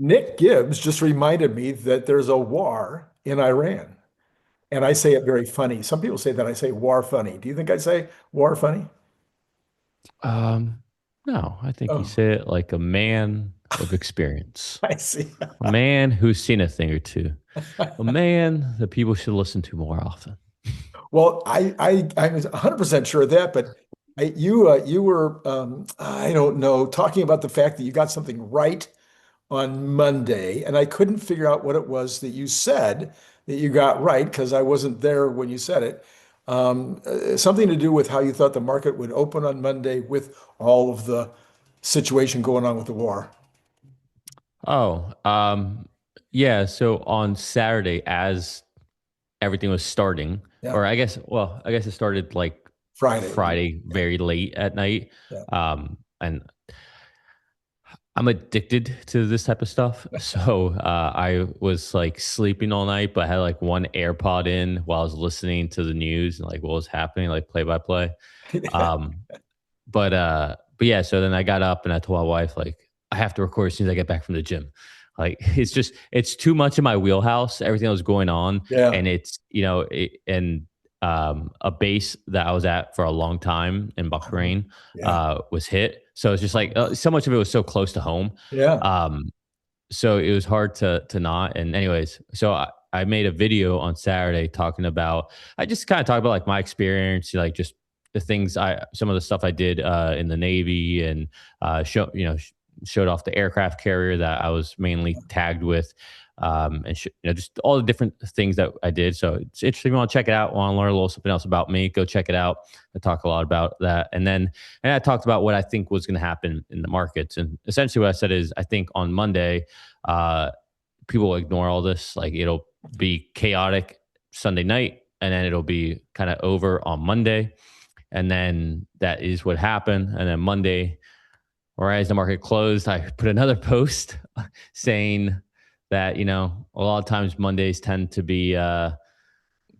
Nick Gibbs just reminded me that there's a war in Iran. And I say it very funny. Some people say that I say war funny. Do you think I say war funny? Um, no, I think you Oh, say it like a man of experience, I see. a man who's seen a thing or two, a man that people should listen to more often. Well, I'm 100% sure of that, but you were I don't know, talking about the fact that you got something right on Monday, and I couldn't figure out what it was that you said that you got right because I wasn't there when you said it. Something to do with how you thought the market would open on Monday with all of the situation going on with the war. Oh, yeah. So on Saturday, as everything was starting, Yeah, or I guess it started like Friday. Friday, very late at night. Yeah. And I'm addicted to this type of stuff. So I was like sleeping all night, but I had like one AirPod in while I was listening to the news and like what was happening, like play by play. Um, but yeah, so then I got up and I told my wife, like, I have to record as soon as I get back from the gym. Like it's too much in my wheelhouse, everything that was going on. Yeah. And a base that I was at for a long time in Bahrain Yeah. was hit. So it's just like so much of it was so close to home. Yeah. Um, so it was hard to not. And anyways, so I made a video on Saturday talking about, I just kind of talked about like my experience, like just the things some of the stuff I did in the Navy and showed off the aircraft carrier that I was mainly tagged with. Just all the different things that I did. So it's interesting. If you want to check it out, want to learn a little something else about me, go check it out. I talk a lot about that. And I talked about what I think was going to happen in the markets. And essentially what I said is I think on Monday, uh, people will ignore all this. Like it'll be chaotic Sunday night and then it'll be kind of over on Monday. And then that is what happened. And then Monday, or as the market closed, I put another post saying that, a lot of times Mondays tend to be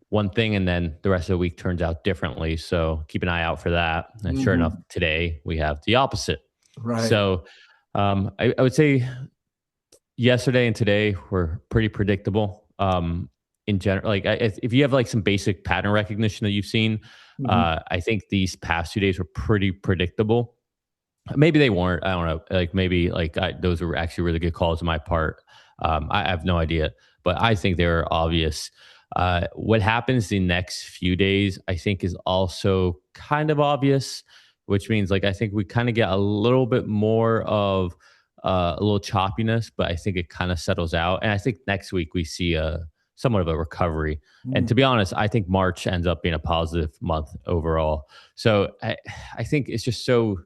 one thing and then the rest of the week turns out differently. So keep an eye out for that. And sure enough, Mhm. today we have the opposite. Right. So I would say yesterday and today were pretty predictable. In general, like if you have like some basic pattern recognition that you've seen, Mhm. I think these past 2 days were pretty predictable. Maybe they weren't. I don't know. Like maybe those were actually really good calls on my part. I have no idea, but I think they were obvious. What happens the next few days, I think, is also kind of obvious, which means like I think we kind of get a little bit more of a little choppiness, but I think it kind of settles out. And I think next week we see a somewhat of a recovery. And Mhm. to be honest, I think March ends up being a positive month overall. So I think it's just so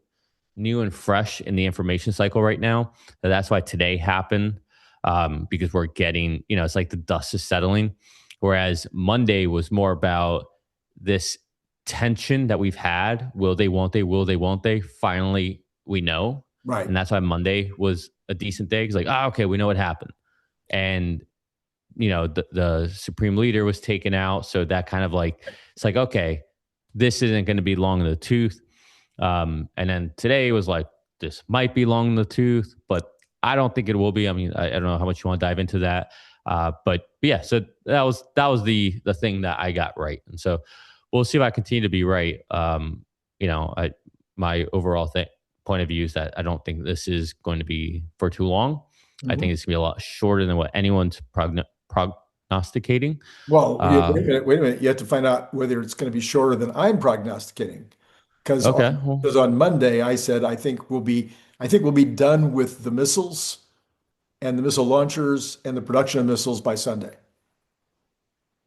new and fresh in the information cycle right now. That's why today happened because we're getting, it's like the dust is settling. Whereas Monday was more about this tension that we've had. Will they, won't they, will they, won't they? Finally, we know. Right. And that's why Monday was a decent day. It's like, okay, we know what happened. And, the supreme leader was taken out. So that kind of like, it's like, okay, this isn't going to be long in the tooth. And then today was like, this might be long in the tooth, but I don't think it will be. I mean, I don't know how much you want to dive into that. But yeah, so that was the thing that I got right. And so we'll see if I continue to be right. My overall point of view is that I don't think this is going to be for too long. I think Mhm. it's going to be a lot shorter than what anyone's prognosticating. Well, wait a Um, minute, wait a minute. You have to find out whether it's going to be shorter than I'm prognosticating. Because okay, on, well, because on Monday I said I think we'll be done with the missiles and the missile launchers and the production of missiles by Sunday.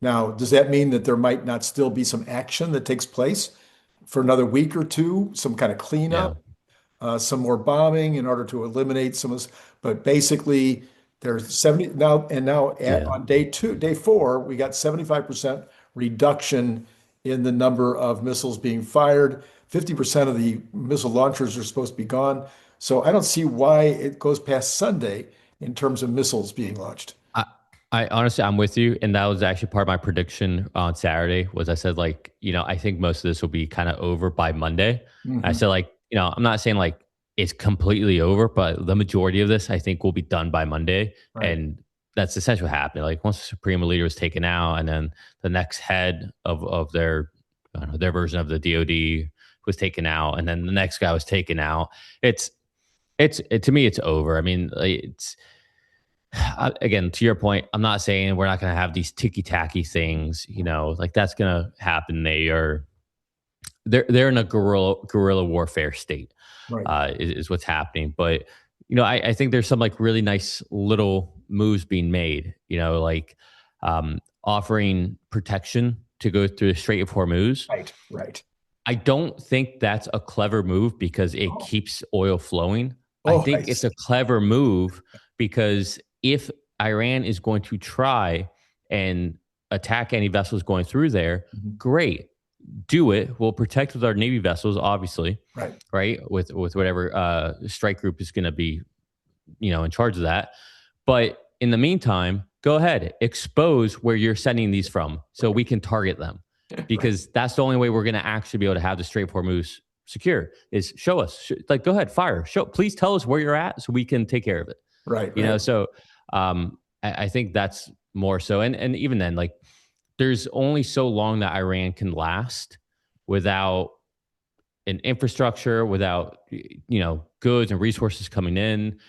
Now, does that mean that there might not still be some action that takes place for another week or two, some kind of yeah, cleanup, some more bombing in order to eliminate some of this? But basically, there's 70 now, and now yeah. on day four, we got 75% reduction in the number of missiles being fired. 50% of the missile launchers are supposed to be gone. So I don't see why it goes past Sunday in terms of missiles being launched. I, I honestly, I'm with you, and that was actually part of my prediction on Saturday. Was I said like, I think most of this will be kind of over by Monday. I Mhm. said like, I'm not saying like is completely over, but the majority of this I think will be done by Monday. Right. And that's essentially what happened. Like once the Supreme leader was taken out, and then the next head of their, I don't know, their version of the DoD was taken out, and then the next guy was taken out. To me, it's over. I mean, it's again, to your point, I'm not saying we're not going to have these ticky tacky things. You know, like that's going to happen. They're in a guerrilla warfare state. Right. Is what's happening. But I think there's some like really nice little moves being made. Like offering protection to go through the Strait of Hormuz. Right. Right. I don't think that's a clever move because it keeps oil flowing. Oh, I think it's a clever move because if Iran is going to try and attack any vessels going through there, great. Do it. We'll protect with our Navy vessels, obviously. Right. With whatever strike group is going to be, in charge of that. But in the meantime, go ahead, expose where you're sending these from so we can target them, because that's the only way we're going to actually be able to have the Strait of Hormuz secure is show us, like, go ahead, fire, please tell us where you're at so we can take care of it. Right. So I think that's more so. And even then, like, there's only so long that Iran can last without an infrastructure, without, goods and resources coming in.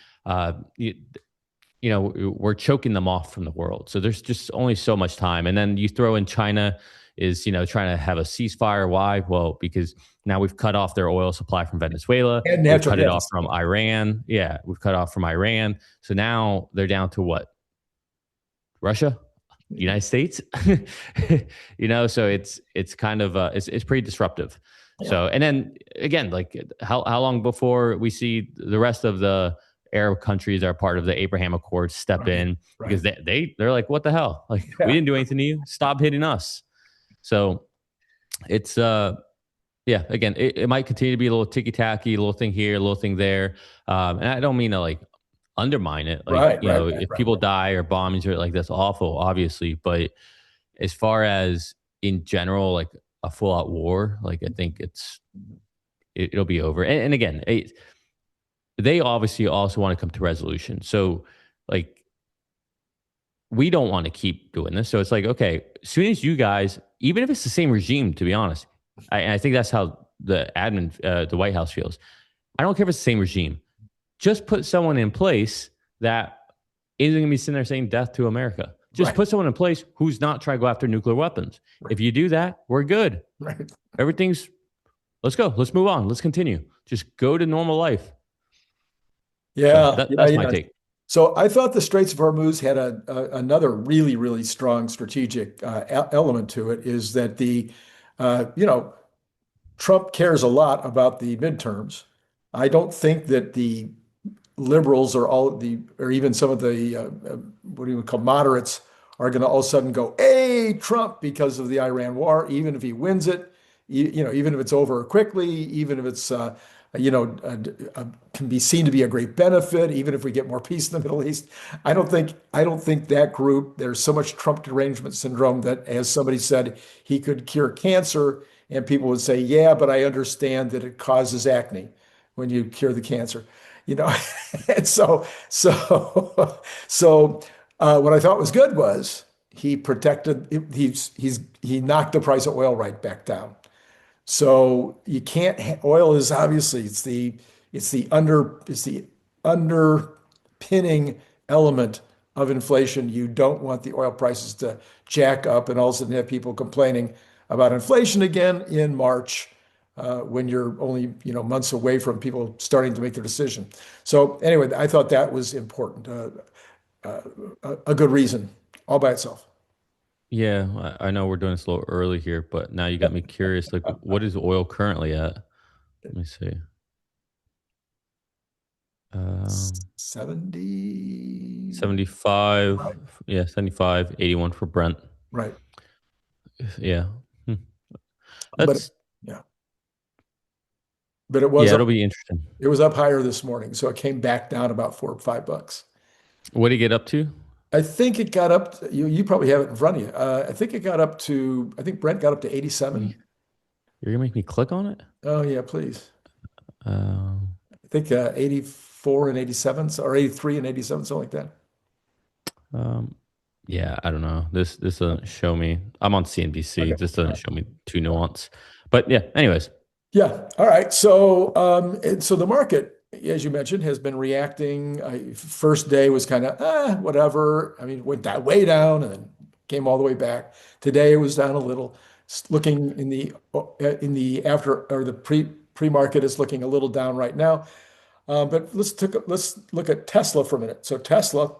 We're choking them off from the world. So there's just only so much time. And then you throw in China is, trying to have a ceasefire. Why? Well, because now we've cut off their oil supply from Venezuela. And we've cut it off from Iran. Yeah, we've cut off from Iran. So now they're down to what? Russia? United States? So it's kind of it's pretty disruptive. Yeah. So, and then again, like how long before we see the rest of the Arab countries are part of the Abraham Accords step in, because they're like, what the hell? Like, we didn't do anything to you. Stop hitting us. So it's again, it might continue to be a little ticky tacky, a little thing here, a little thing there. And I don't mean to like undermine it. Like, if people die or bombings are like, that's awful, obviously. But as far as in general, like a full out war, like I think it'll be over. And again, they obviously also want to come to resolution. So like, we don't want to keep doing this. So it's like, okay, as soon as you guys, even if it's the same regime, to be honest, and I think that's how the the White House feels. I don't care if it's the same regime. Just put someone in place that isn't going to be sitting there saying death to America. Just put someone in place who's not trying to go after nuclear weapons. If you do that, we're good. Everything's, let's go. Let's move on. Let's continue. Just go to normal life. Yeah. So that's my take. So I thought the Straits of Hormuz had another really, really strong strategic element to it, is that Trump cares a lot about the midterms. I don't think that the liberals or even some of the what do you call moderates are going to all of a sudden go, "Hey, Trump," because of the Iran war, even if he wins it, even if it's over quickly, even if it's can be seen to be a great benefit, even if we get more peace in the Middle East. I don't think that group, there's so much Trump derangement syndrome that, as somebody said, he could cure cancer, and people would say, "Yeah, but I understand that it causes acne when you cure the cancer." And so what I thought was good was he knocked the price of oil right back down. So you can't, oil is obviously, it's the underpinning element of inflation. You don't want the oil prices to jack up and all of a sudden have people complaining about inflation again in March, when you're only, months away from people starting to make their decision. So anyway, I thought that was important, a good reason all by itself. Yeah, I know we're doing this a little early here, but now you got me curious. Like, what is oil currently at? Let me see. 70. 75. Right. Yeah, 75, 81 for Brent. Right. Yeah. But it was it'll be interesting. It was up higher this morning, so it came back down about $4 or $5. What did it get up to? I think it got up to, you probably have it in front of you. I think Brent got up to 87. You're gonna make me click on it? Oh yeah, please. I think 84 and 87, or 83 and 87, something like that. Um, yeah, I don't know. This doesn't show me. I'm on CNBC. Okay. This All doesn't right. show me too nuance. But yeah, anyways. Yeah. All right. So, and so the market, as you mentioned, has been reacting. First day was kind of whatever. I mean, went that way down and then came all the way back. Today it was down a little. Looking in the after or the pre-market is looking a little down right now. But let's look at Tesla for a minute. So Tesla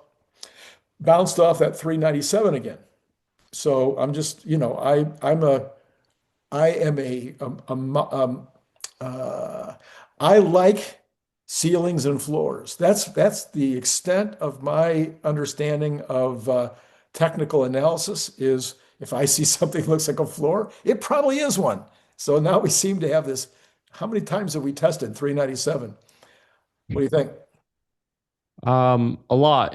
bounced off that 397 again. So I'm just, I am uh, I like ceilings and floors. That's the extent of my understanding of technical analysis. Is if I see something that looks like a floor, it probably is one. So now we seem to have this. How many times have we tested 397? What do you think? A lot.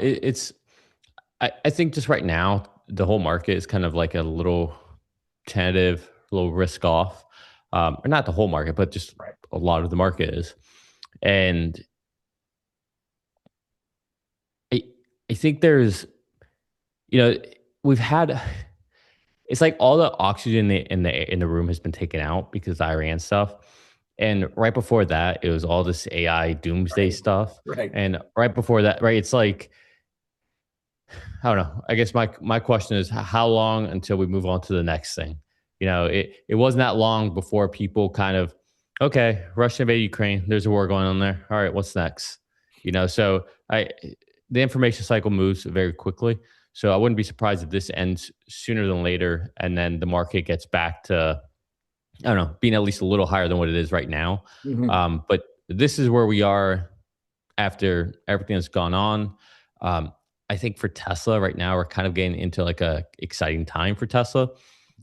I think just right now, the whole market is kind of like a little tentative, a little risk off. Or not the whole market, but just Right. a lot of the market is. And I I think there's, you know, we've had it's like all the oxygen in the room has been taken out because of Iran stuff. And right before that, it was all this AI doomsday Right. stuff. Right. And right before that, right, it's like I don't know. I guess my question is how long until we move on to the next thing? It wasn't that long before people kind of, okay, Russia invaded Ukraine. There's a war going on there. All right, what's next? So the information cycle moves very quickly. So I wouldn't be surprised if this ends sooner than later, and then the market gets back to, I don't know, being at least a little higher than what it is right now. Mhm. But this is where we are after everything that's gone on. Um, I think for Tesla right now, we're kind of getting into like a exciting time for Tesla.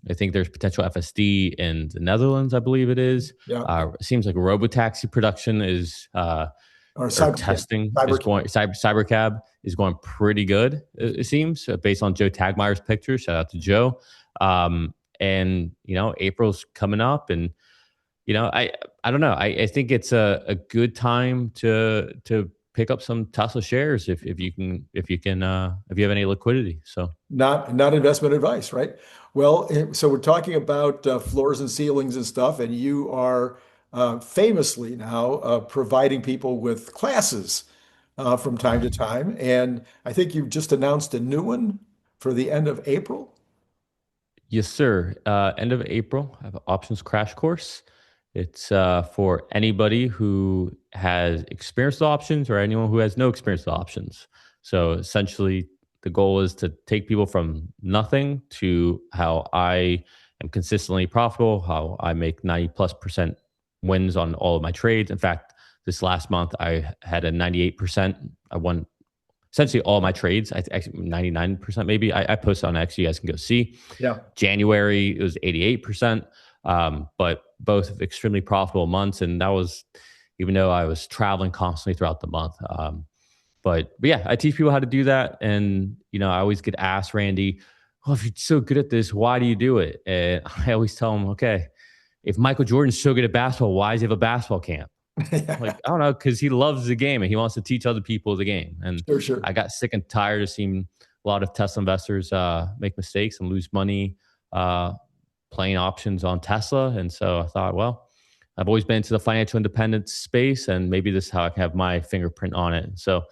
I think there's potential FSD in the Netherlands, I believe it is. Yeah. It seems like robotaxi production is Or or cyber, testing is cyber. going cybercab is going pretty good. It seems based on Joe Tagmeyer's picture. Shout out to Joe. And April's coming up, and I don't know. I think it's a good time to pick up some Tesla shares if you have any liquidity. So Not investment advice, right? Well, so we're talking about floors and ceilings and stuff, and you are famously now providing people with classes from time to time. And I think you've just announced a new one for the end of April. yes, sir. End of April, I have an options crash course. It's for anybody who has experienced options or anyone who has no experience with options. So essentially, the goal is to take people from nothing to how I am consistently profitable, how I make 90+% wins on all of my trades. In fact, this last month, I had a 98%. I won essentially all my trades. Actually 99% maybe. I posted on X. You guys can go see. Yeah. January it was 88%, but both extremely profitable months, and that was even though I was traveling constantly throughout the month. But yeah, I teach people how to do that, and I always get asked, Randy, "Oh, if you're so good at this, why do you do it?" And I always tell them, "Okay, if Michael Jordan's so good at basketball, why does he have a basketball camp?" Like, I don't know, because he loves the game and he wants to teach other people the game. And Sure, sure. I got sick and tired of seeing a lot of Tesla investors make mistakes and lose money uh, playing options on Tesla. And so I thought, well, I've always been into the financial independence space, and maybe this is how I can have my fingerprint on it. So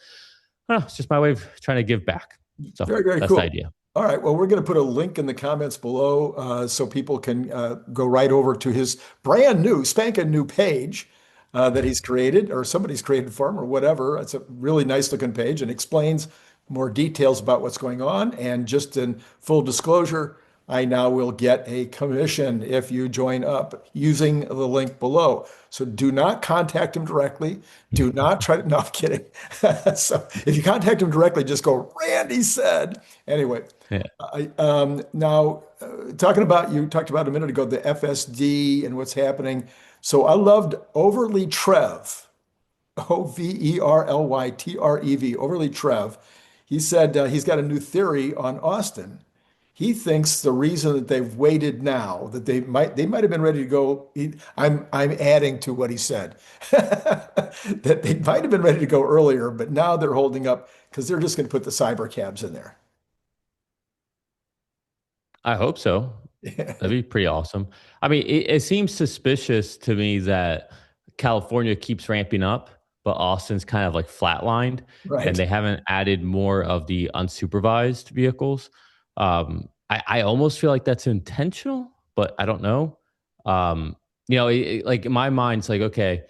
it's just my way of trying to give back. So Very, very that's the cool. idea. All right. Well, we're going to put a link in the comments below so people can go right over to his brand new, spanking new page that he's created or somebody's created for him or whatever. It's a really nice looking page and explains more details about what's going on. And just in full disclosure, I now will get a commission if you join up using the link below. So do not contact him directly. Do not try to, no, I'm kidding. So if you contact him directly, just go, Randy said. Anyway, Yeah. now talking about, you talked about a minute ago, the FSD and what's happening. So I loved Overly Trev, Overlytrev. Overly Trev. He said he's got a new theory on Austin. he thinks the reason that they've waited now, that they might have been ready to go. I'm adding to what he said, that they might have been ready to go earlier, but now they're holding up because they're just going to put the cyber cabs in there. I hope so. That'd be pretty awesome. I mean, it seems suspicious to me that California keeps ramping up, but Austin's kind of like flatlined, and Right. they haven't added more of the unsupervised vehicles. I almost feel like that's intentional, but I don't know. Like in my mind, it's like, okay,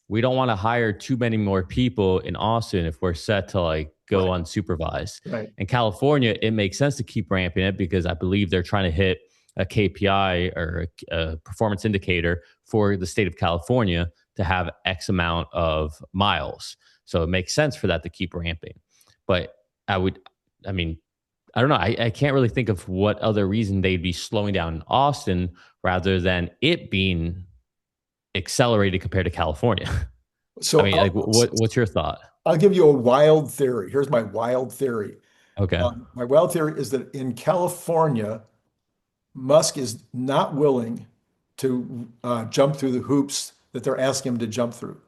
we don't want to hire too many more people in Austin if we're set to like go Right. unsupervised. Right. In California, it makes sense to keep ramping it because I believe they're trying to hit a KPI or a performance indicator for the state of California to have X amount of miles. So it makes sense for that to keep ramping. But I mean, I don't know. I can't really think of what other reason they'd be slowing down in Austin rather than it being accelerated compared to California. I So mean, like, what's your thought? I'll give you a wild theory. Here's my wild theory. Okay. My wild theory is that in California, Musk is not willing to jump through the hoops that they're asking him to jump through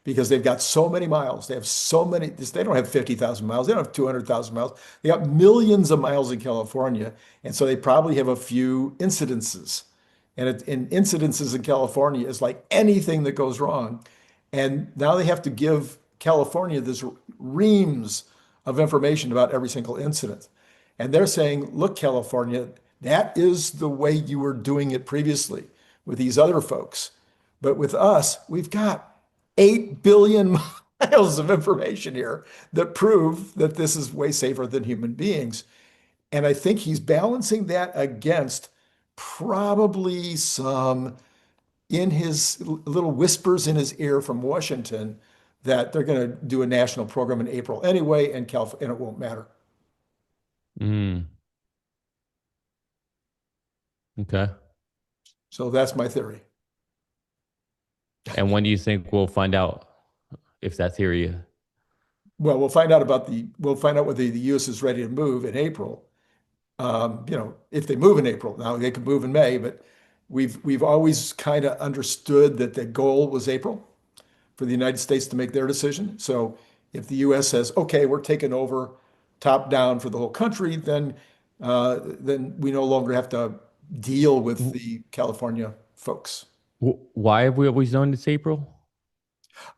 because they've got so many miles. They have so many. They don't have 50,000 miles. They don't have 200,000 miles. They got millions of miles in California. And so they probably have a few incidences. And incidences in California is like anything that goes wrong. And now they have to give California this reams of information about every single incident. And they're saying, look, California, that is the way you were doing it previously with these other folks. But with us, we've got 8 billion miles of information here that prove that this is way safer than human beings. And I think he's balancing that against probably some in his little whispers in his ear from Washington that they're going to do a national program in April anyway, and California, and it won't matter. Mm, okay. So that's my theory. And when do you think we'll find out if that theory? Well, we'll find out whether the U.S. is ready to move in April. If they move in April, now they could move in May, but we've always kind of understood that the goal was April for the United States to make their decision. So if the U.S. says, okay, we're taking over top down for the whole country, then we no longer have to deal with the California folks. Why have we always known it's April?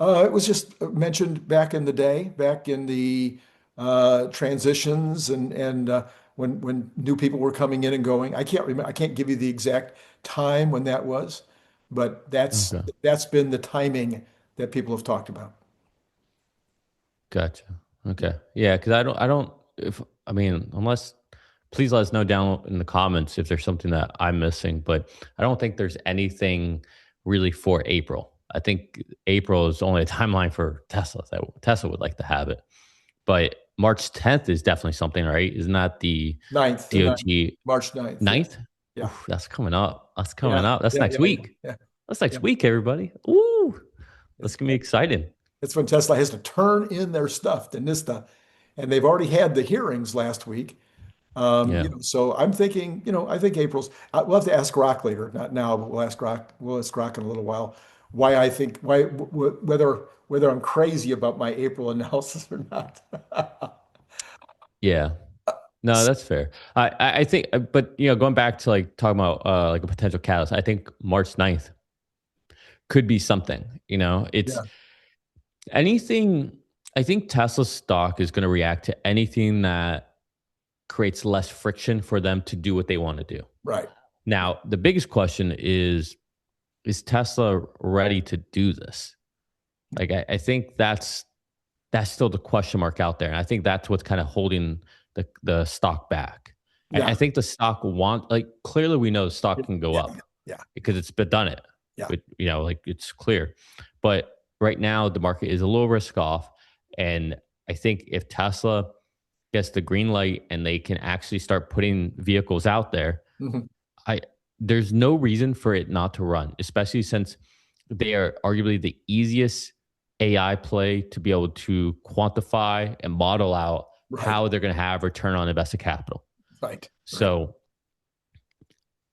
It was just mentioned back in the day, back in the transitions and when new people were coming in and going. I can't remember. I can't give you the exact time when that was, but that's Okay. that's been the timing that people have talked about. Gotcha. Okay. Yeah, because I don't if I mean unless please let us know down in the comments if there's something that I'm missing, but I don't think there's anything really for April. I think April is only a timeline for Tesla that Tesla would like to have it. But March 10th is definitely something, right? Isn't that the Ninth, the ninth, DOT March 9th. Yeah. 9th? Yeah. Oof, that's coming up. That's coming Yeah. up. That's Yeah. next Yeah. Yeah. week. Yeah. That's Yeah. next week, everybody. Ooh, that's It's, gonna be exciting. it's when Tesla has to turn in their stuff to NISTA. And they've already had the hearings last week. Yeah. So I'm thinking, I think we'll have to ask Rock later, not now, but we'll ask Rock in a little while, whether I'm crazy about my April analysis or not. Yeah. No, that's fair. I think, but going back to like talking about like a potential catalyst, I think March 9th could be something. It's Yeah, anything. I think Tesla stock is going to react to anything that creates less friction for them to do what they want to do. right. Now, the biggest question is Tesla ready to do this? Like, I think that's still the question mark out there. And I think that's what's kind of holding the stock back. I Yeah, think the stock clearly we know the stock yeah, can go yeah, up yeah, because it's been done it. yeah, But like it's clear. But right now the market is a little risk off. And I think if Tesla gets the green light and they can actually start putting vehicles out there, mhm, I there's no reason for it not to run, especially since they are arguably the easiest AI play to be able to quantify and model out right. how they're going to have return on invested capital. Right. Right. So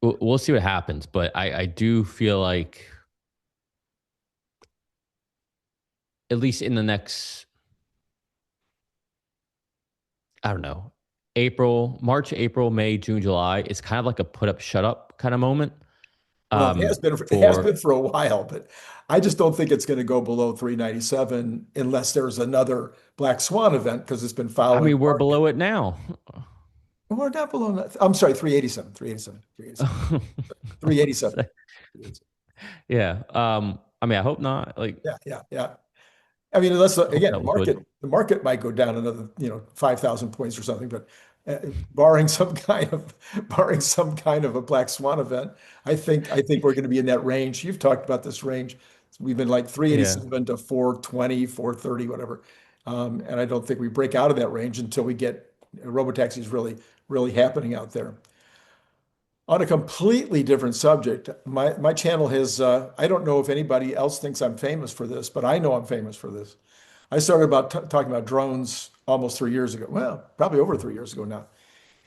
we'll see what happens. But I do feel like, at least in the next, I don't know, March, April, May, June, July, it's kind of like a put up, shut up kind of moment. Well, it has For been for a while, but I just don't think it's going to go below 397 unless there's another black swan event because it's been I following mean, the we're market. below it now. We're not below that. I'm sorry, 387, 387, 387, 387. Yeah. I mean, I hope not. Like, Yeah, yeah, yeah. I mean, unless I hope again, that was good. the market might go down another, 5,000 points or something, but barring some kind of a black swan event, I think we're going to be in that range. You've talked about this range. We've been like Yeah. 387 to 420, 430, whatever. And I don't think we break out of that range until we get robotaxis really, really happening out there. On a completely different subject, my channel has, I don't know if anybody else thinks I'm famous for this, but I know I'm famous for this. I started about talking about drones almost 3 years ago. Well, probably over 3 years ago now,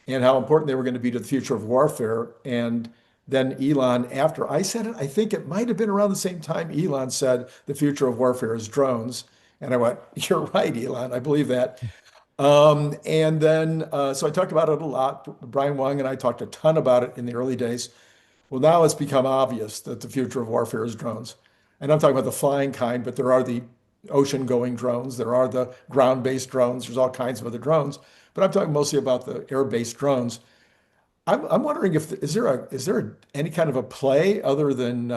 and how important they were going to be to the future of warfare. And then Elon, after I said it, I think it might have been around the same time Elon said the future of warfare is drones. And I went, "You're right, Elon. I believe that." And then, so I talked about it a lot. Brian Wang and I talked a ton about it in the early days. Well, now it's become obvious that the future of warfare is drones. And I'm talking about the flying kind, but there are the ocean-going drones. There are the ground-based drones. There's all kinds of other drones. But I'm talking mostly about the air-based drones. I'm wondering if any kind of a play other than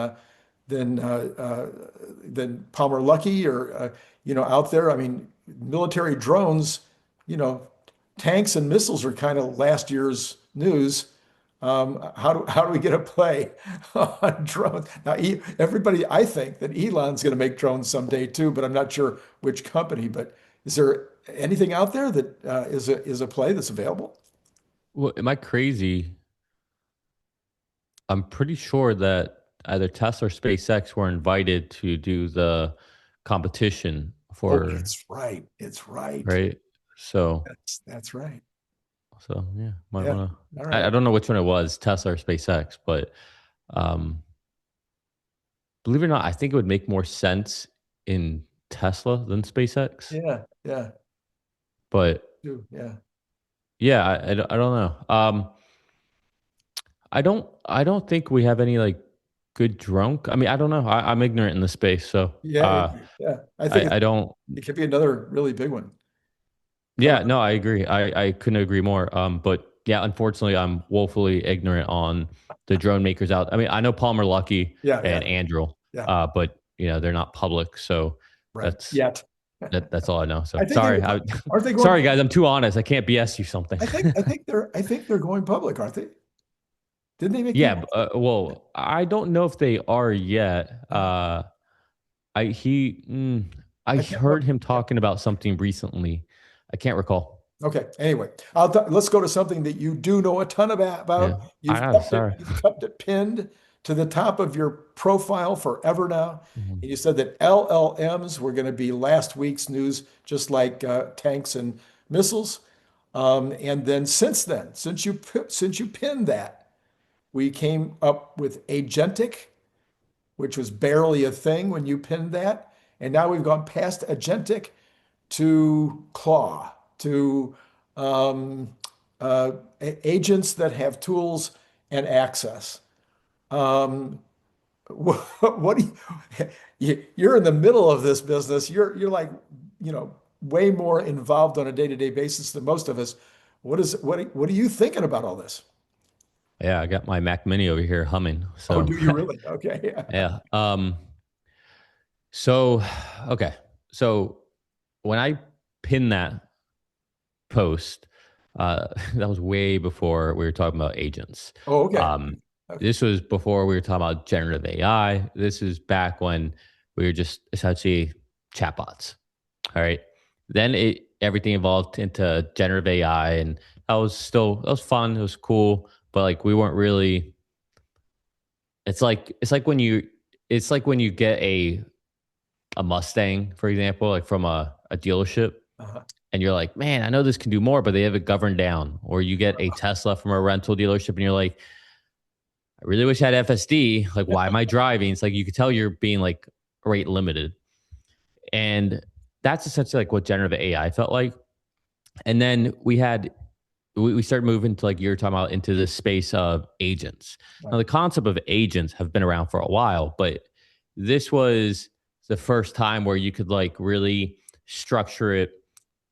Palmer Luckey or out there. I mean, military drones, you know, tanks and missiles are kind of last year's news. How do we get a play on drones? Now, everybody, I think that Elon's going to make drones someday too, but I'm not sure which company. But is there anything out there that is a play that's available? Well, am I crazy? I'm pretty sure that either Tesla or SpaceX were invited to do the competition Oh, for, it's right. It's right. right? So, That's right. yeah, might Yeah. want to. All I right. don't know which one it was, Tesla or SpaceX, but um, believe it or not, I think it would make more sense in Tesla than SpaceX. Yeah. Yeah. But Yeah. yeah, I don't know. I don't think we have any like good drunk. I mean, I don't know. I'm ignorant in the space, so Yeah. Yeah. I think I don't. it could be another really big one coming Yeah, up. no, I agree. I couldn't agree more. But yeah, unfortunately, I'm woefully ignorant on the drone makers out. I mean, I know Palmer Luckey Yeah. and Yeah. Andrew, Yeah. but they're not public, so Right. that's Yet. that's all I know. So I think sorry, aren't they going sorry guys, public? I'm too honest. I can't BS you something. I think they're going public, aren't they? Didn't they make the Yeah, announcement? well, I don't know if they are yet. Uh, I he I I can't remember. heard him talking about something recently. I can't recall. Okay. Anyway, let's go to something that you do know a ton Yeah, about. I You've know. kept it, Sorry. you've kept it pinned to the top of your profile forever now. Mhm. And you said that LLMs were going to be last week's news, just like tanks and missiles. And then since you pinned that, we came up with agentic, which was barely a thing when you pinned that. And now we've gone past agentic to claw, to um, agents that have tools and access. Um, what do you're in the middle of this business. You're like, way more involved on a day-to-day basis than most of us. What are you thinking about all this? Yeah, I got my Mac Mini over here humming. Oh, So do you really? Okay. yeah. So okay. So when I pinned that post, that was way before we were talking about agents. Oh, okay. Um, Okay. this was before we were talking about generative AI. This is back when we were just essentially chatbots. All right. Then everything evolved into generative AI, and that was fun. It was cool, but like we weren't really. It's like when you get a Mustang, for example, like from a dealership, Uh-huh. and you're like, man, I know this can do more, but they have it governed down. Or you get a Tesla from a rental dealership and you're like, I really wish I had FSD. Like, why am I driving? It's like you could tell you're being like rate limited. And that's essentially like what generative AI felt like. And then we started moving to, like you're talking about, into the space of agents. Now, the concept of agents have been around for a while, but this was the first time where you could like really structure it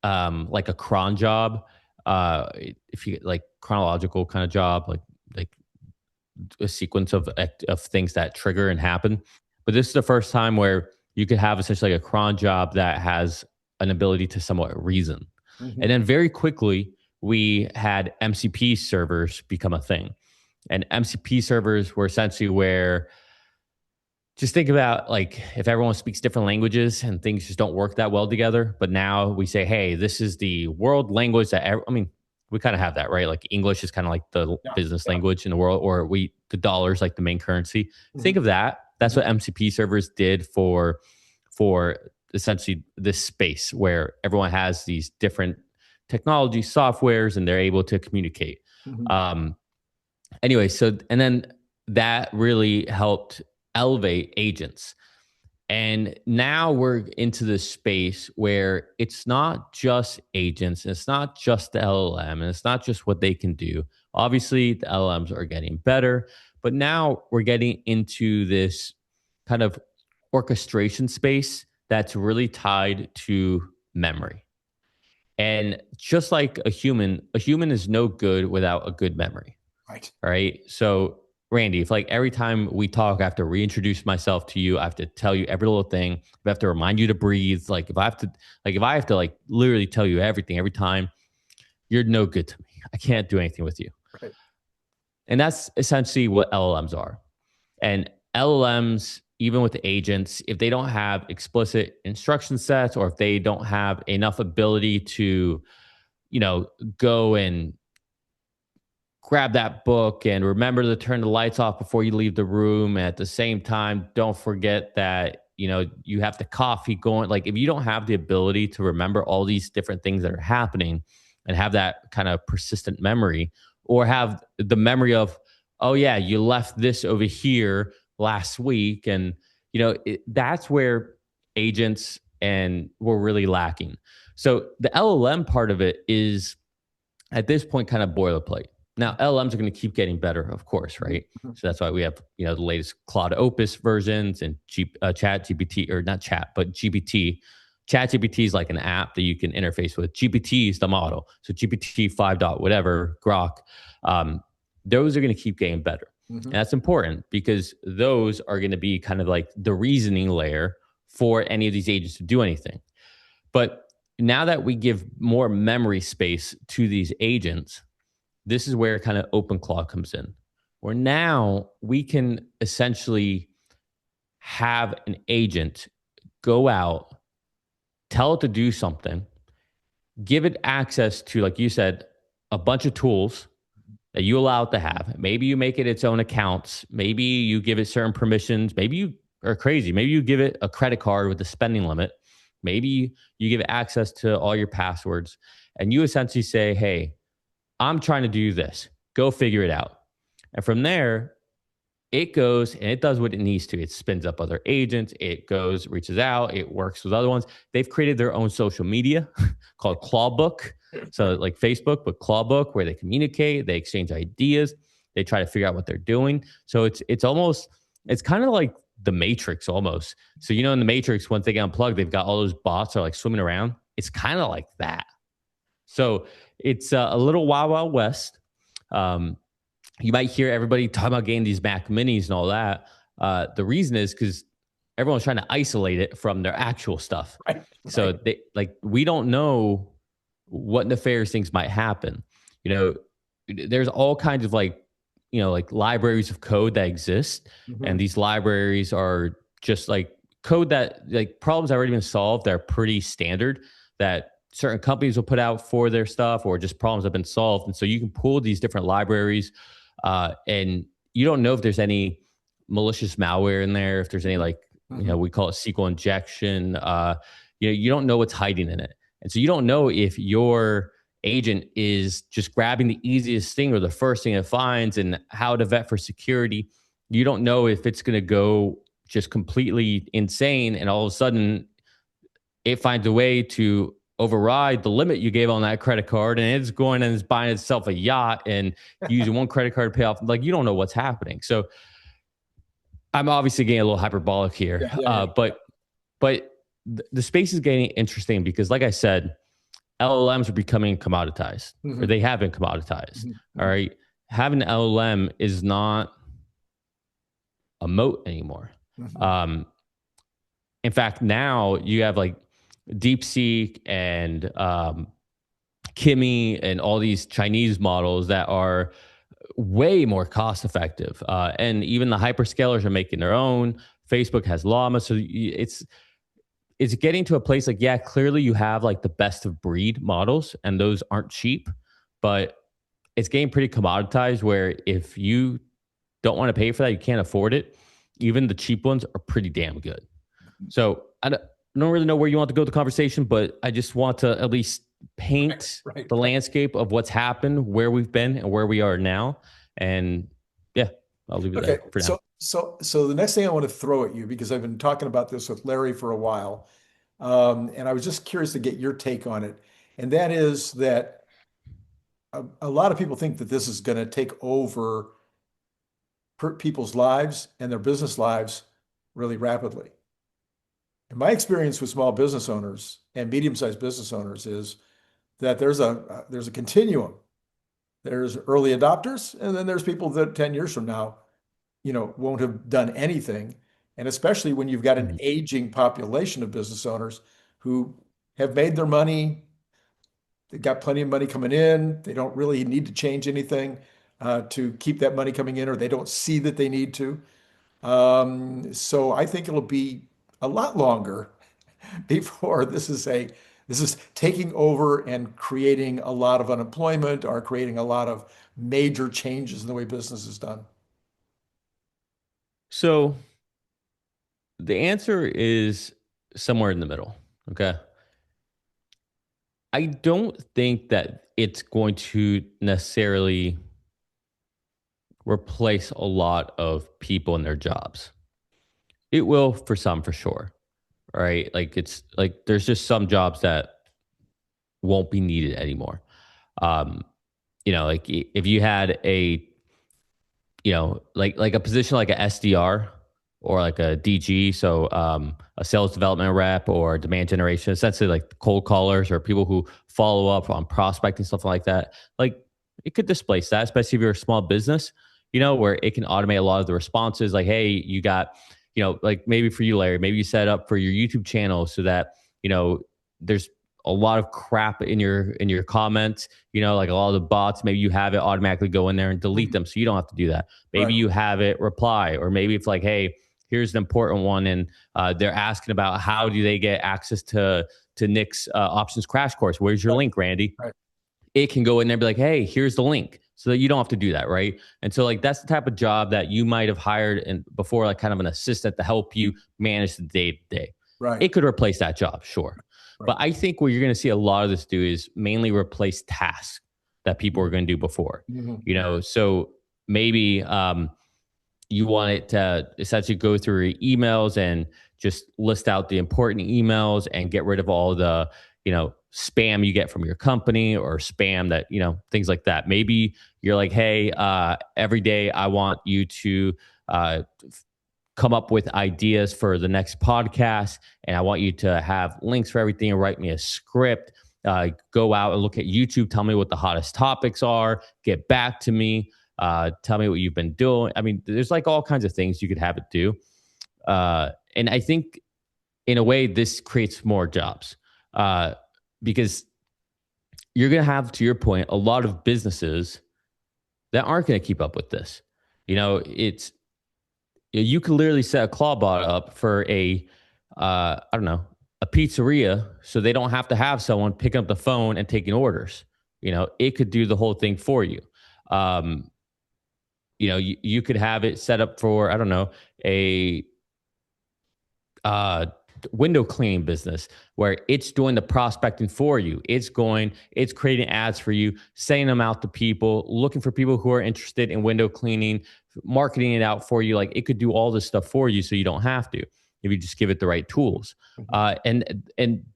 like a cron job. If you get like chronological kind of job, like a sequence of things that trigger and happen. But this is the first time where you could have essentially like a cron job that has an ability to somewhat reason. Mhm. And then very quickly, we had MCP servers become a thing. And MCP servers were essentially where, just think about like if everyone speaks different languages and things just don't work that well together. But now we say, hey, this is the world language that, I mean, we kind of have that, right? Like English is kind of like the business language in the world, or the dollar's like the main currency. Mm-hmm. Think of that. That's what MCP servers did for essentially this space where everyone has these different technology softwares and they're able to communicate. Mm-hmm. Anyway, so, and then that really helped elevate agents. And now we're into this space where it's not just agents, and it's not just the LLM, and it's not just what they can do. Obviously, the LLMs are getting better, but now we're getting into this kind of orchestration space that's really tied to memory. And just like a human is no good without a good memory. Right. Right. So, Randy, if like every time we talk, I have to reintroduce myself to you, I have to tell you every little thing, I have to remind you to breathe. Like if I have to like literally tell you everything every time, you're no good to me. I can't do anything with you. Right. And that's essentially what LLMs are. And LLMs, even with agents, if they don't have explicit instruction sets, or if they don't have enough ability to, go and grab that book and remember to turn the lights off before you leave the room. And at the same time, don't forget that, you have the coffee going. Like if you don't have the ability to remember all these different things that are happening and have that kind of persistent memory, or have the memory of, oh yeah, you left this over here last week. And, that's where agents and we're really lacking. So the LLM part of it is at this point kind of boilerplate. Now, LLMs are going to keep getting better, of course, right? So that's why we have, the latest Claude Opus versions and Chat GPT, or not Chat, but GPT. Chat GPT is like an app that you can interface with. GPT is the model. So GPT 5 dot whatever, Grok, those are going to keep getting better. Mm-hmm. And that's important because those are going to be kind of like the reasoning layer for any of these agents to do anything. But now that we give more memory space to these agents, this is where kind of OpenClaw comes in, where now we can essentially have an agent go out, tell it to do something, give it access to, like you said, a bunch of tools that you allow it to have. Maybe you make it its own accounts. Maybe you give it certain permissions. Maybe you are crazy. Maybe you give it a credit card with a spending limit. Maybe you give it access to all your passwords, and you essentially say, hey, I'm trying to do this. Go figure it out. And from there, it goes and it does what it needs to. It spins up other agents. It goes, reaches out. It works with other ones. They've created their own social media called Clawbook. So like Facebook, but Clawbook, where they communicate, they exchange ideas. They try to figure out what they're doing. So it's kind of like the Matrix almost. So, in the Matrix, once they get unplugged, they've got all those bots that are like swimming around. It's kind of like that. So it's a little wild, wild west. You might hear everybody talking about getting these Mac Minis and all that. The reason is because everyone's trying to isolate it from their actual stuff. Right. So we don't know what nefarious things might happen. There's all kinds of like libraries of code that exist. Mm-hmm. And these libraries are just like code that like problems that already been solved that are pretty standard that certain companies will put out for their stuff, or just problems that have been solved. And so you can pull these different libraries and you don't know if there's any malicious malware in there, if there's any we call it SQL injection. You don't know what's hiding in it. And so you don't know if your agent is just grabbing the easiest thing or the first thing it finds and how to vet for security. You don't know if it's going to go just completely insane and all of a sudden it finds a way to override the limit you gave on that credit card and it's going and it's buying itself a yacht and using one credit card to pay off. Like, you don't know what's happening. So I'm obviously getting a little hyperbolic here, but the space is getting interesting because, like I said, LLMs are becoming commoditized, or they have been commoditized. All right. Having an LLM is not a moat anymore. In fact, now you have like DeepSeek and Kimi and all these Chinese models that are way more cost effective. And even the hyperscalers are making their own. Facebook has Llama. So it's getting to a place like, yeah, clearly you have like the best of breed models and those aren't cheap, but it's getting pretty commoditized where if you don't want to pay for that, you can't afford it. Even the cheap ones are pretty damn good. So I don't really know where you want to go with the conversation, but I just want to at least paint the landscape of what's happened, where we've been and where we are now. And yeah, I'll leave it there for now. So the next thing I want to throw at you, because I've been talking about this with Larry for a while, and I was just curious to get your take on it. And that is that a lot of people think that this is going to take over people's lives and their business lives really rapidly. And my experience with small business owners and medium-sized business owners is that there's a continuum. There's early adopters, and then there's people that 10 years from now, won't have done anything. And especially when you've got an aging population of business owners who have made their money, they've got plenty of money coming in, they don't really need to change anything to keep that money coming in, or they don't see that they need to. So I think it'll be a lot longer before this is taking over and creating a lot of unemployment or creating a lot of major changes in the way business is done. So the answer is somewhere in the middle. Okay. I don't think that it's going to necessarily replace a lot of people in their jobs. It will for some, for sure. Right. Like it's like there's just some jobs that won't be needed anymore. Like if you had a, like a position like a SDR or like a DG, so a sales development rep or demand generation, essentially like cold callers or people who follow up on prospecting, stuff like that. Like it could displace that, especially if you're a small business, where it can automate a lot of the responses. Like, hey, you got, like maybe for you, Larry, maybe you set up for your YouTube channel so that, there's a lot of crap in your comments, like a lot of the bots, maybe you have it automatically go in there and delete them. So you don't have to do that. Maybe you have it reply, or maybe it's like, hey, here's an important one. And they're asking about how do they get access to Nick's options crash course. Where's your link, Randy? It can go in there and be like, hey, here's the link, so that you don't have to do that. Right. And so like, that's the type of job that you might have hired before, like kind of an assistant to help you manage the day to day. Right. It could replace that job. Sure. Right. But I think what you're going to see a lot of this do is mainly replace tasks that people were going to do before, so maybe you want it to essentially go through your emails and just list out the important emails and get rid of all the, spam you get from your company or spam that, things like that. Maybe you're like, hey, every day I want you to come up with ideas for the next podcast, and I want you to have links for everything and write me a script. Go out and look at YouTube, tell me what the hottest topics are, get back to me, tell me what you've been doing. I mean, there's like all kinds of things you could have it do. And I think in a way, this creates more jobs because you're going to have, to your point, a lot of businesses that aren't going to keep up with this. You could literally set a claw bot up for a pizzeria, so they don't have to have someone picking up the phone and taking orders. It could do the whole thing for you. You could have it set up for, window cleaning business where it's doing the prospecting for you. It's creating ads for you, sending them out to people, looking for people who are interested in window cleaning, marketing it out for you. Like it could do all this stuff for you so you don't have to if you just give it the right tools. And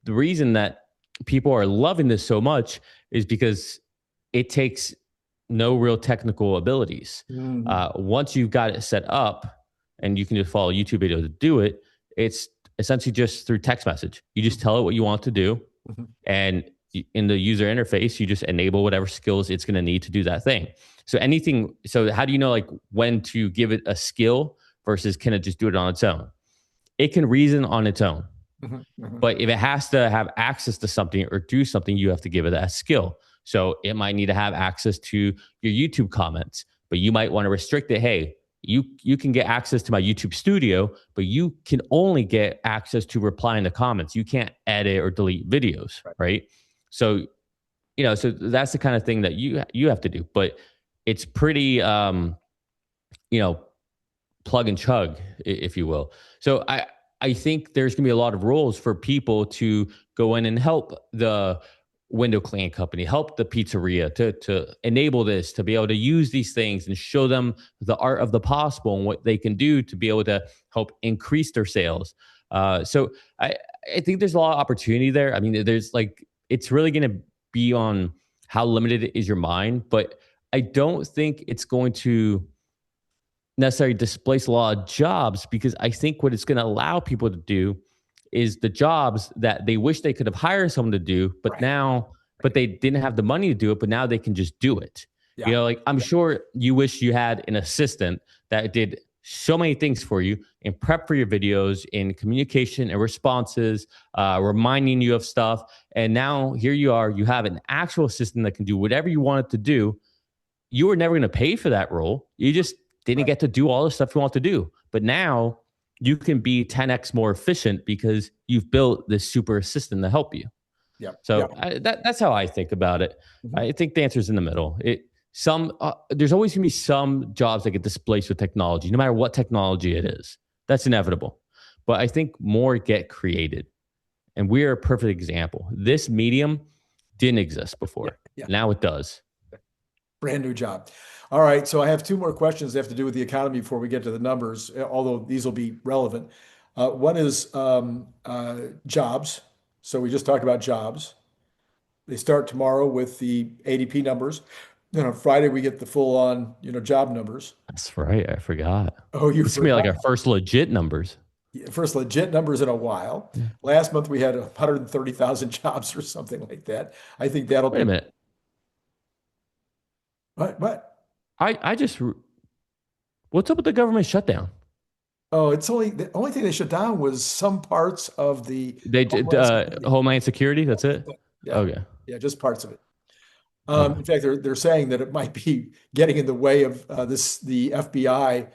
the reason that people are loving this so much is because it takes no real technical abilities. Once you've got it set up and you can just follow a YouTube video to do it, it's essentially just through text message. You just tell it what you want to do. And in the user interface, you just enable whatever skills it's going to need to do that thing. So how do you know like when to give it a skill versus can it just do it on its own? It can reason on its own. But if it has to have access to something or do something, you have to give it that skill. So it might need to have access to your YouTube comments, but you might want to restrict it. Hey, you can get access to my YouTube studio, but you can only get access to replying to comments. You can't edit or delete videos, right? So, so that's the kind of thing that you have to do. But it's pretty, plug and chug, if you will. So I think there's going to be a lot of roles for people to go in and help the window cleaning company, help the pizzeria to enable this, to be able to use these things and show them the art of the possible and what they can do to be able to help increase their sales. So I think there's a lot of opportunity there. I mean, there's like, it's really going to be on how limited is your mind, but I don't think it's going to necessarily displace a lot of jobs, because I think what it's going to allow people to do is the jobs that they wish they could have hired someone to do, but but they didn't have the money to do it, but now they can just do it. Like I'm sure you wish you had an assistant that did so many things for you in prep for your videos, in communication and responses, reminding you of stuff. And now here you are, you have an actual assistant that can do whatever you want it to do. You were never going to pay for that role. You just didn't get to do all the stuff you want to do. But now you can be 10x more efficient because you've built this super assistant to help you. So that's how I think about it. I think the answer is in the middle. There's always going to be some jobs that get displaced with technology, no matter what technology it is. That's inevitable. But I think more get created. And we're a perfect example. This medium didn't exist before. Now it does. Brand new job. All right. So I have two more questions that have to do with the economy before we get to the numbers, although these will be relevant. One is jobs. So we just talked about jobs. They start tomorrow with the ADP numbers. Then on Friday, we get the full on, job numbers. That's right. I forgot. Oh, This is going to be like our first legit numbers. First legit numbers in a while. Last month, we had 130,000 jobs or something like that. I think that'll Wait a minute. What? What's up with the government shutdown? Oh, the only thing they shut down was some parts of the Homeland Security. That's it. Okay. Yeah, just parts of it. In fact, they're saying that it might be getting in the way of the FBI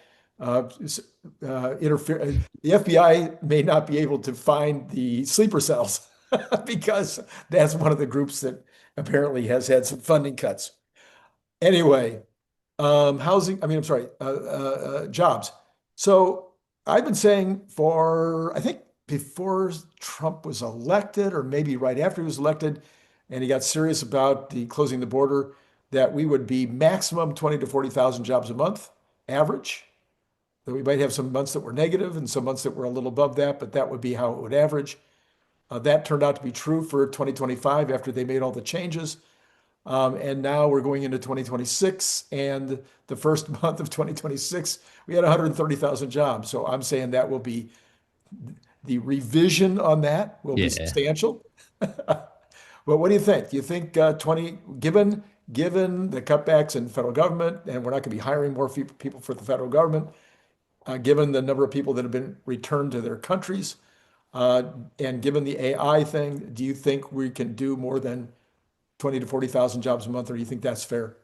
interfere. The FBI may not be able to find the sleeper cells because that's one of the groups that apparently has had some funding cuts. Anyway, jobs. So I've been saying I think before Trump was elected, or maybe right after he was elected, and he got serious about closing the border, that we would be maximum 20 to 40,000 jobs a month, average. That we might have some months that were negative and some months that were a little above that, but that would be how it would average. That turned out to be true for 2025 after they made all the changes. And now we're going into 2026, and the first month of 2026, we had 130,000 jobs. So I'm saying that will be the revision on that will be substantial. But what do you think? Do you think 20, given the cutbacks in federal government, and we're not going to be hiring more people for the federal government, given the number of people that have been returned to their countries, and given the AI thing, do you think we can do more than 20 to 40,000 jobs a month, or do you think that's fair?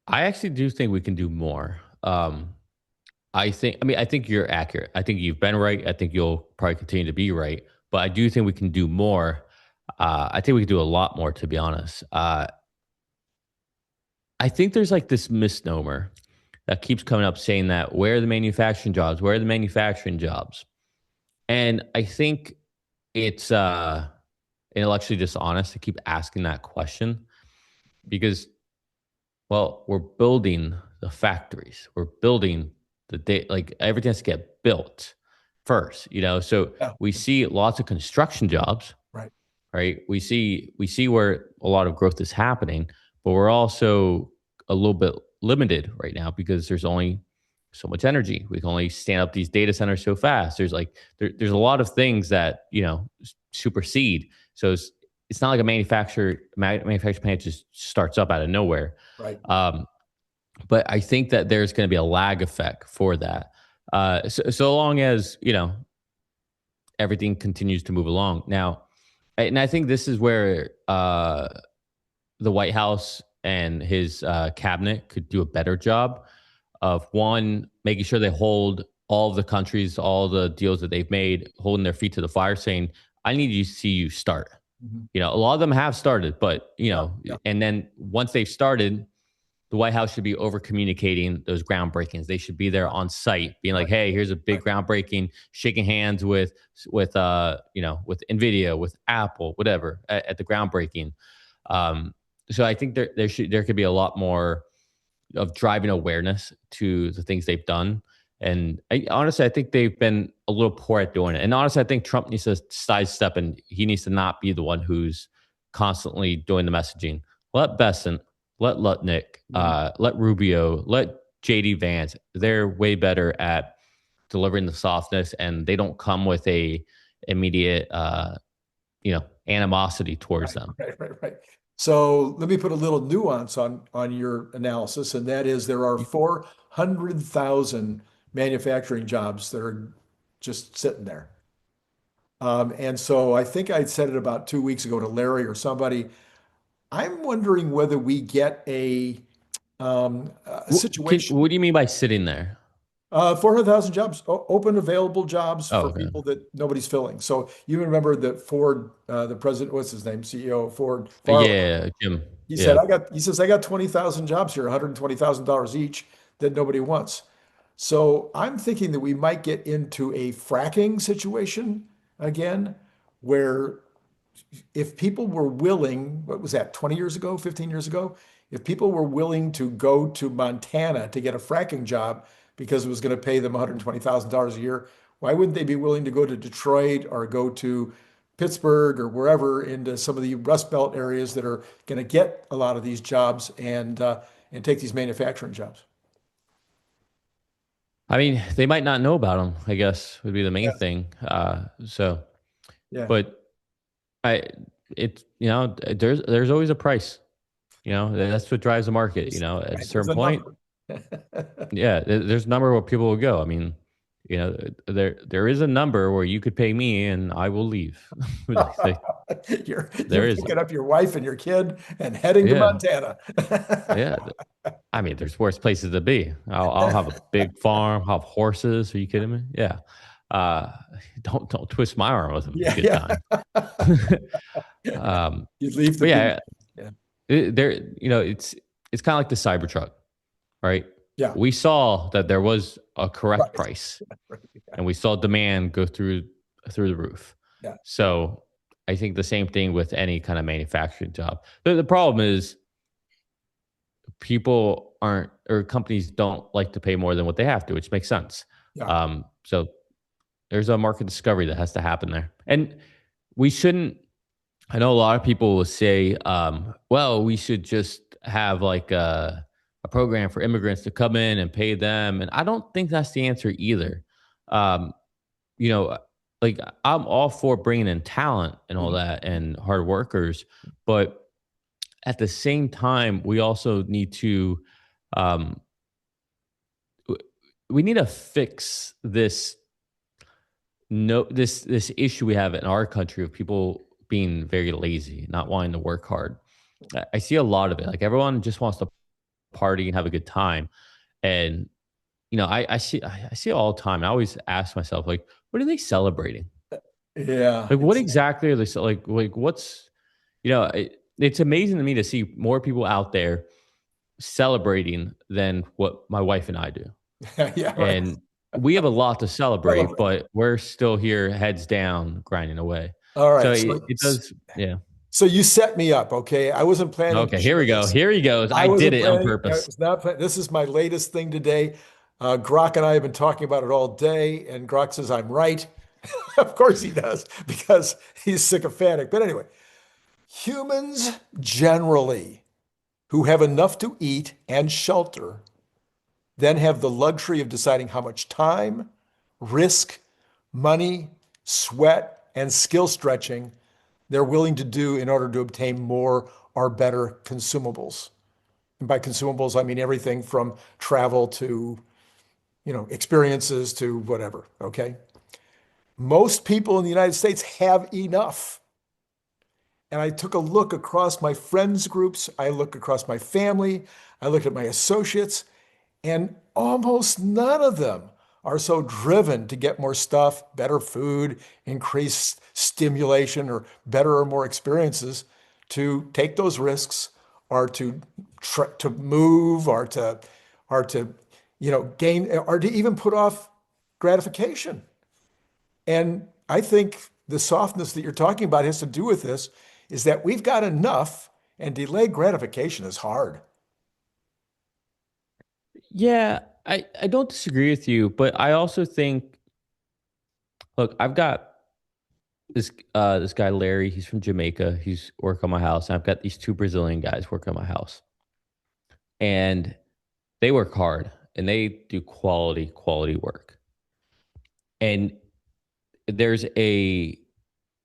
I actually do think we can do more. I think you're accurate. I think you've been right. I think you'll probably continue to be right, but I do think we can do more. I think we can do a lot more, to be honest. I think there's like this misnomer that keeps coming up saying that where are the manufacturing jobs? Where are the manufacturing jobs? And I think it's intellectually dishonest to keep asking that question because, well, we're building the factories, we're building the day, like everything has to get built first, So Yeah. we see lots of construction jobs, Right. right? We see where a lot of growth is happening, but we're also a little bit limited right now because there's only so much energy. We can only stand up these data centers so fast. There's like there's a lot of things that supersede. So it's not like a manufacturing plant just starts up out of nowhere. Right. Um, but I think that there's going to be a lag effect for that. So long as everything continues to move along. Now, and I think this is where the White House and his cabinet could do a better job of one, making sure they hold all of the countries, all the deals that they've made, holding their feet to the fire, saying, I need to see you start. Mhm. A lot of them have started, but, Yeah. Yeah. and then once they've started, the White House should be over communicating those groundbreakings. They should be there on site, being like, Right. "Hey, here's a big Right. groundbreaking," shaking hands with Nvidia, with Apple, whatever at the groundbreaking. Um, so I think there could be a lot more of driving awareness to the things they've done. And honestly, I think they've been a little poor at doing it. And honestly, I think Trump needs to sidestep and he needs to not be the one who's constantly doing the messaging. Let Bessent, let Lutnick, Mhm. let Rubio, let JD Vance. They're way better at delivering the softness, and they don't come with a immediate, animosity towards Right. them. Right. Right. Right. So let me put a little nuance on your analysis, and that is there are 400,000 manufacturing jobs that are just sitting there. And so I think I said it about 2 weeks ago to Larry or somebody. I'm wondering whether we get a situation. What do you mean by sitting there? 400,000 jobs, open available jobs Oh, for okay. people that nobody's filling. So you remember that Ford, the president, what's his name, CEO of Ford, Farley, Yeah, Jim. he said, Yeah. I got 20,000 jobs here, $120,000 each that nobody wants. So I'm thinking that we might get into a fracking situation again, where if people were willing, what was that, 20 years ago, 15 years ago? If people were willing to go to Montana to get a fracking job because it was going to pay them $120,000 a year, why wouldn't they be willing to go to Detroit or go to Pittsburgh or wherever into some of the Rust Belt areas that are going to get a lot of these jobs and take these manufacturing jobs? I mean, they might not know about them, I guess would be the main Yeah, thing. yeah. But I, it's, there's always a price, that's what drives the market, at a Right, there's certain a point. number. Yeah. There's a number where people will go. I mean, there is a number where you could pay me and I will leave. Like, You're there is, picking up your wife and your kid and heading to yeah. Montana. Yeah. I mean, there's worse places to be. I'll have a big farm, I'll have horses. Are you kidding me? Yeah. Uh, don't twist my arm with a Yeah, good yeah. time. um, You leave the but beach. yeah, Yeah, it's kind of like the Cybertruck, right? yeah, We saw that there was a correct right, price, right. Yeah, and we saw demand go through the roof. yeah, So I think the same thing with any kind of manufacturing job. The problem is people aren't or companies don't like to pay more than what they have to, which makes sense. yeah. So there's a market discovery that has to happen there, and we shouldn't. I know a lot of people will say, well, we should just have like a program for immigrants to come in and pay them. And I don't think that's the answer either. Um, you know, like I'm all for bringing in talent and all Mhm. that and hard workers, but at the same time, we also need to, um, we need to fix this no this issue we have in our country of people being very lazy, not wanting to work hard. I see a lot of it. Like everyone just wants to party and have a good time. And I see it all the time. I always ask myself, like, what are they celebrating? Yeah, Like, what exactly are they like? What's it's amazing to me to see more people out there celebrating than what my wife and I do. yeah, right. And we have a lot to celebrate, Celebrate. but we're still here, heads down, grinding away. All So right. it does, yeah. So you set me up, okay? I wasn't planning to Okay, here share we go. this. Here he goes. I I did wasn't it on planning. I purpose. was not planning. This is my latest thing today. Grok and I have been talking about it all day, and Grok says I'm right. Of course he does, because he's sycophantic. But anyway, humans generally who have enough to eat and shelter then have the luxury of deciding how much time, risk, money, sweat, and skill stretching they're willing to do in order to obtain more or better consumables. And by consumables, I mean everything from travel to, experiences to whatever, okay? Most people in the United States have enough. And I took a look across my friends groups, I looked across my family, I looked at my associates, and almost none of them are so driven to get more stuff, better food, increased stimulation, or better or more experiences to take those risks or to move or to gain or to even put off gratification. And I think the softness that you're talking about has to do with this is that we've got enough and delayed gratification is hard. Yeah, I don't disagree with you, but I also think, look, I've got this guy Larry, he's from Jamaica. He's work on my house. And I've got these two Brazilian guys work on my house. And they work hard and they do quality work. And there's a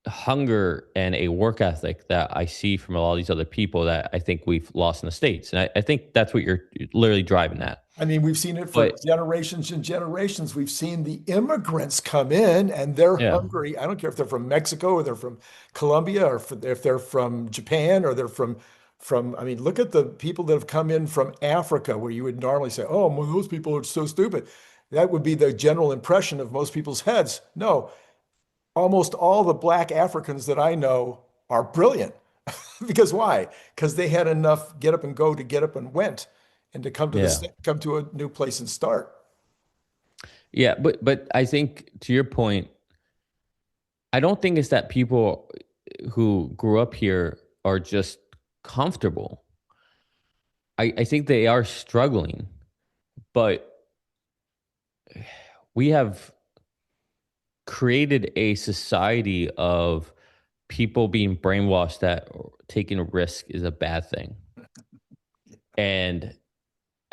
hunger and a work ethic that I see from a lot of these other people that I think we've lost in the States. And I think that's what you're literally driving at. I mean, we've seen it for But generations and generations. We've seen the immigrants come in and they're yeah, hungry. I don't care if they're from Mexico or they're from Colombia or if they're from Japan or they're I mean, look at the people that have come in from Africa where you would normally say, oh, well, those people are so stupid. That would be the general impression of most people's heads. No, almost all the black Africans that I know are brilliant. Because why? Because they had enough get up and go to get up and went and to yeah. come to a new place and start. Yeah, but I think to your point, I don't think it's that people who grew up here are just comfortable. I think they are struggling, but we have created a society of people being brainwashed that taking a risk is a bad thing. And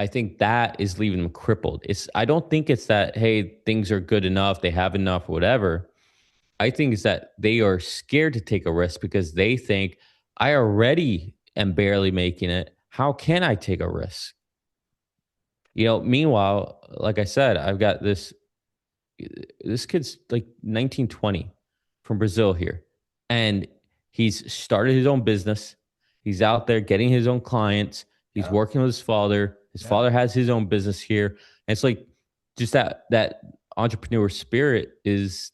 I think that is leaving them crippled. I don't think it's that, hey, things are good enough, they have enough, whatever. I think it's that they are scared to take a risk because they think I already am barely making it. How can I take a risk? Meanwhile, like I said, I've got this kid's like 19, 20 from Brazil here. And he's started his own business. He's out there getting his own clients. He's working with his father. His father has his own business here. And it's like just that entrepreneur spirit is,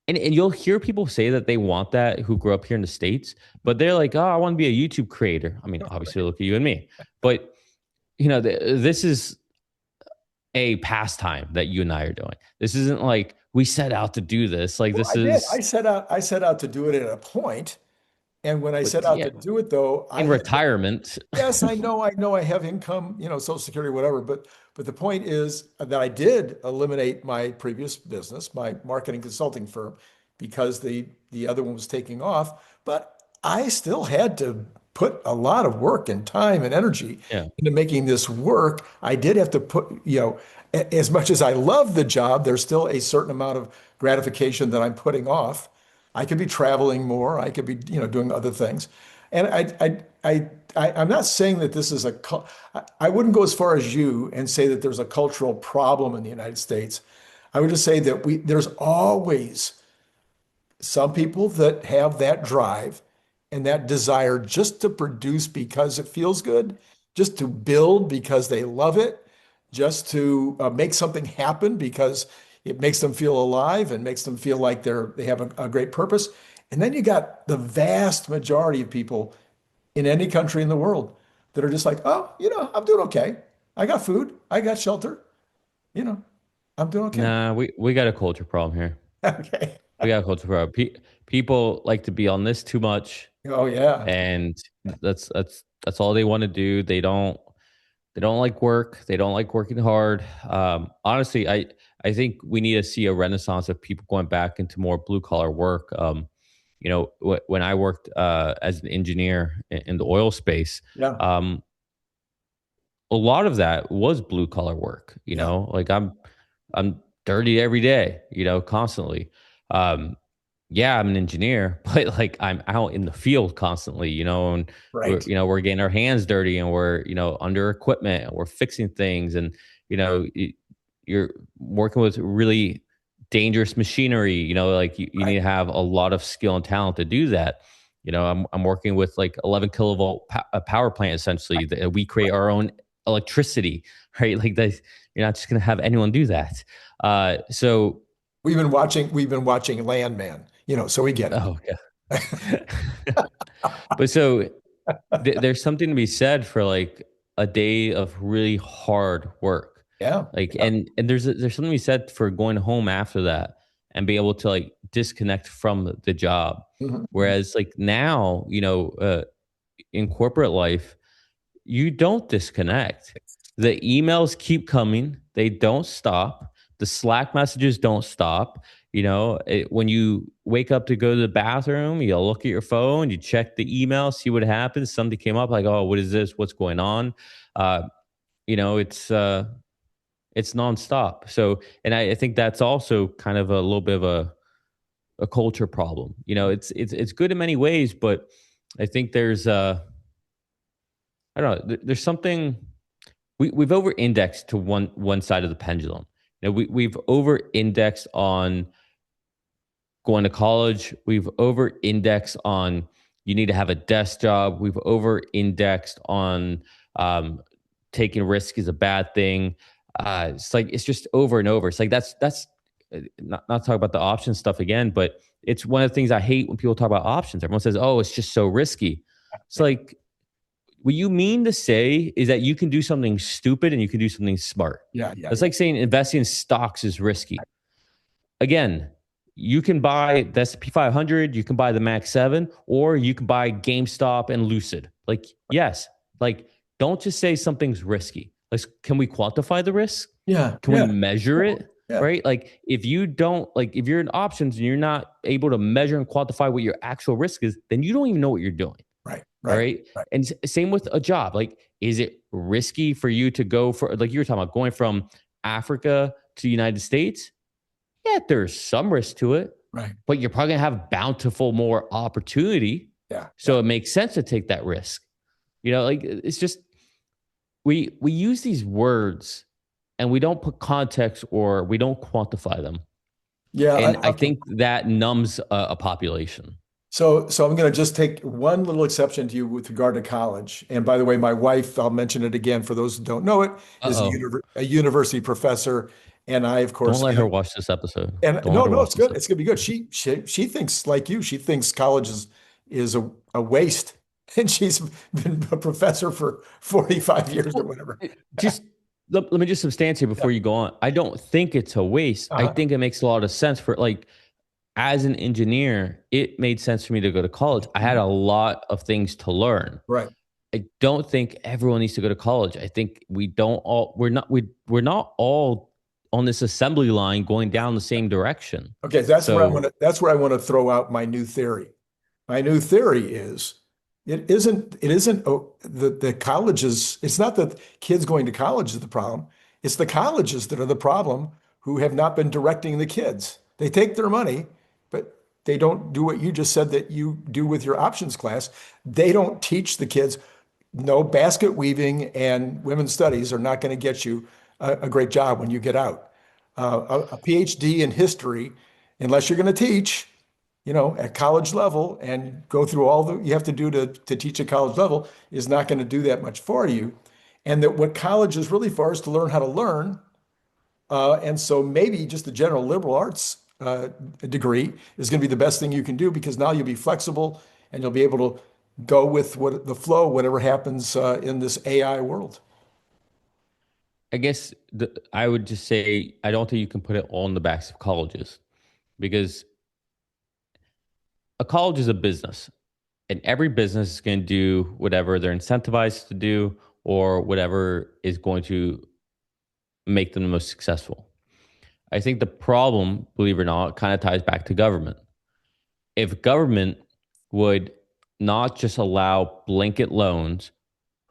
and you'll hear people say that they want that who grew up here in the States, but they're like, oh, I want to be a YouTube creator. I mean, obviously look at you and me, but this is a pastime that you and I are doing. This isn't like we set out to do this. Like Well, this I did. is, I set out to do it at a point. And when I set but out yeah, to do it though, I in had retirement. yes, I know I have income, Social Security, whatever. But the point is that I did eliminate my previous business, my marketing consulting firm, because the other one was taking off. But I still had to put a lot of work and time and energy Yeah. into making this work. I did have to put, as much as I love the job, there's still a certain amount of gratification that I'm putting off. I could be traveling more. I could be, doing other things. And I'm not saying that this is I wouldn't go as far as you and say that there's a cultural problem in the United States. I would just say that there's always some people that have that drive and that desire just to produce because it feels good, just to build because they love it, just to make something happen because it makes them feel alive and makes them feel like they have a great purpose. And then you got the vast majority of people in any country in the world that are just like, oh, I'm doing okay. I got food, I got shelter, you know. I'm doing okay. Nah, we got a culture problem here. Okay. We got a culture problem. People like to be on this too much, Oh yeah. and that's all they want to do. They don't like work. They don't like working hard. Honestly, I think we need to see a renaissance of people going back into more blue collar work. When I worked as an engineer in the oil space, Yeah. um, a lot of that was blue collar work. Yeah. Like I'm dirty every day. Constantly. Um, yeah, I'm an engineer, but like I'm out in the field constantly, and Right. we're getting our hands dirty and we're, under equipment and we're fixing things and, you're working with really dangerous machinery, like you need Right. to have a lot of skill and talent to do that. I'm working with like 11 kilovolt a power plant essentially that we create our own electricity, right? Like that, you're not just going to have anyone do that. So, We've been watching Landman, so we get oh, it. yeah. But so there's something to be said for like a day of really hard work. Yeah. Like Yeah. and there's something to be said for going home after that and be able to like disconnect from the job. Mhm. Mhm. Whereas like now, in corporate life, you don't disconnect. The emails keep coming, they don't stop. The Slack messages don't stop. When you wake up to go to the bathroom, you look at your phone, you check the email, see what happens. Something came up like, oh, what is this? What's going on? Uh, you know, it's uh, it's nonstop. So, and I think that's also kind of a little bit of a culture problem. It's good in many ways, but I think there's I don't know. There's something we've over indexed to one side of the pendulum. We've over indexed on going to college. We've over indexed on you need to have a desk job. We've over indexed on um, taking risk is a bad thing. It's like it's just over and over. It's like that's not talk about the option stuff again, but it's one of the things I hate when people talk about options. Everyone says, "Oh, it's just so risky." It's like what you mean to say is that you can do something stupid and you can do something smart. Yeah. Yeah. It's Yeah. like saying investing in stocks is risky. Again, you can buy the S&P 500, you can buy the Max 7, or you can buy GameStop and Lucid. Like, yes, like don't just say something's risky. Like, can we quantify the risk? Yeah. Can we Yeah. measure it? Yeah. Right? Like, if you don't, like, if you're in options and you're not able to measure and quantify what your actual risk is, then you don't even know what you're doing. Right. All Right. right. Right. And same with a job. Like, is it risky for you to go for, like you were talking about, going from Africa to the United States? Yeah, there's some risk to it, Right. but you're probably going to have bountiful more opportunity. Yeah. So Yeah. it makes sense to take that risk. Like it's just, we use these words and we don't put context or we don't quantify them. Yeah. And I Okay. think that numbs a population. So I'm going to just take one little exception to you with regard to college. And by the way, my wife, I'll mention it again for those who don't know it, is a, Uh-oh. a university professor. And I, of Don't course, let her am. watch this episode. And Don't let no, her no, watch it's this good. episode. It's going to be good. She thinks like you. She thinks college is a waste, and she's been a professor for 45 years or Well, whatever. just let me just substantiate Yeah. before you go on. I don't think it's a waste. I Uh-huh. think it makes a lot of sense for like as an engineer, it made sense for me to go to college. I had a lot of things to learn. Right. I don't think everyone needs to go to college. I think we're not all on this assembly line going down the same direction. Okay. So That's where I want to throw out my new theory. My new theory is it isn't the colleges, it's not that kids going to college is the problem. It's the colleges that are the problem who have not been directing the kids. They take their money, but they don't do what you just said that you do with your options class. They don't teach the kids. No, basket weaving and women's studies are not going to get you a great job when you get out. A PhD in history, unless you're going to teach, at college level and go through all the you have to do to teach at college level is not going to do that much for you. And that what college is really for is to learn how to learn. And so maybe just a general liberal arts degree is going to be the best thing you can do because now you'll be flexible and you'll be able to go with what the flow, whatever happens in this AI world. I guess I would just say I don't think you can put it all in the backs of colleges, because a college is a business, and every business is going to do whatever they're incentivized to do, or whatever is going to make them the most successful. I think the problem, believe it or not, kind of ties back to government. If government would not just allow blanket loans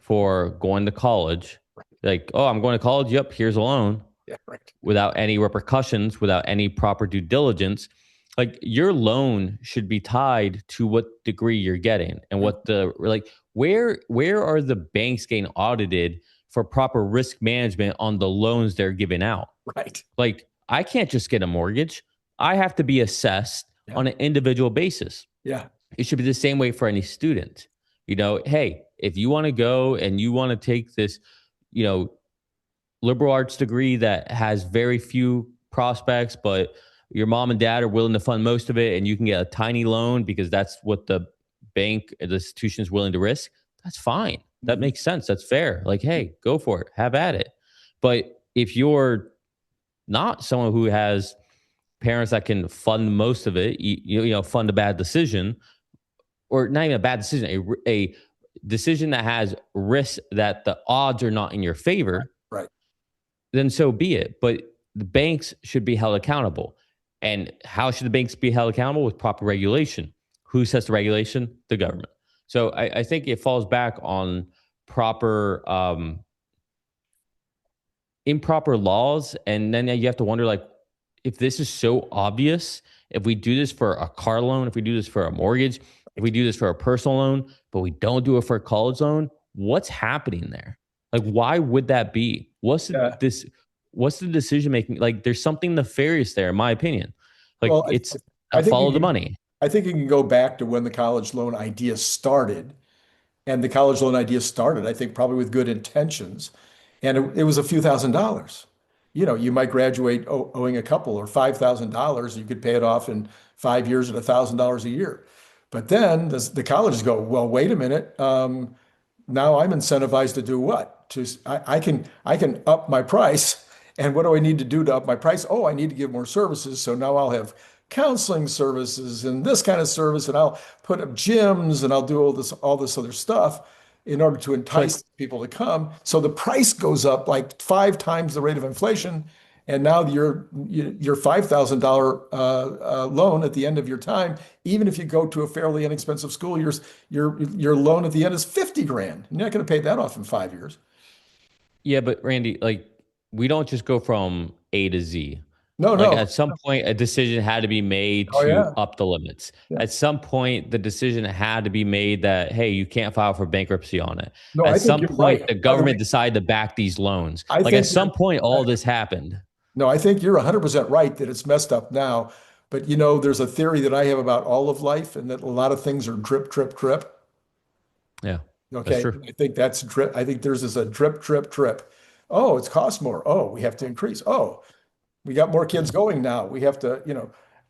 for going to college, like, oh, I'm going to college. Yep, here's a loan, Yeah, right. without any repercussions, without any proper due diligence. Like, your loan should be tied to what degree you're getting, and what the, like, where are the banks getting audited for proper risk management on the loans they're giving out? Right. Like, I can't just get a mortgage. I have to be assessed Yeah. on an individual basis. Yeah. It should be the same way for any student. Hey, if you want to go and you want to take this, you know, liberal arts degree that has very few prospects, but your mom and dad are willing to fund most of it, and you can get a tiny loan because that's what the bank, the institution is willing to risk, that's fine. That Mhm. makes sense. That's fair. Like, hey, go for it. Have at it. But if you're not someone who has parents that can fund most of it, fund a bad decision, or not even a bad decision, a decision that has risks that the odds are not in your favor, Right. then so be it. But the banks should be held accountable. And how should the banks be held accountable? With proper regulation. Who sets the regulation? The government. So I think it falls back on proper improper laws. And then you have to wonder, like, if this is so obvious, if we do this for a car loan, if we do this for a mortgage, if we do this for a personal loan, but we don't do it for a college loan, what's happening there? Like, why would that be? Yeah. What's the decision making? Like, there's something nefarious there, in my opinion. Like, Well, it's I think follow you the can, money. I think you can go back to when the college loan idea started. And the college loan idea started, I think, probably with good intentions. And it was a few $1,000s. You might graduate owing a couple or $5,000. You could pay it off in 5 years at $1,000 a year. But then the colleges go, well, wait a minute. Now I'm incentivized to do what? I can up my price. And what do I need to do to up my price? Oh, I need to give more services. So now I'll have counseling services and this kind of service, and I'll put up gyms and I'll do all this other stuff in order to But entice people to come. So the price goes up like 5 times the rate of inflation. And now your $5,000 loan at the end of your time, even if you go to a fairly inexpensive school, your loan at the end is 50 grand. You're not going to pay that off in 5 years. yeah, but Randy, like, we don't just go from A to Z. No, Like, no. at some point, a decision had to be made Oh to yeah. up the limits. Yeah. At some point, the decision had to be made that, hey, you can't file for bankruptcy on it. No, At I think some you're right. point, the By the government way, decided to back these loans. I Like, at think some you're point, all this happened. no, I think you're 100% right that it's messed up now. But there's a theory that I have about all of life, and that a lot of things are drip, drip, drip. Yeah, that's Okay. true. I think that's drip. I think there's this a drip, drip, drip. Oh, it's cost more. Oh, we have to increase. Oh, we got more kids going now. We have to.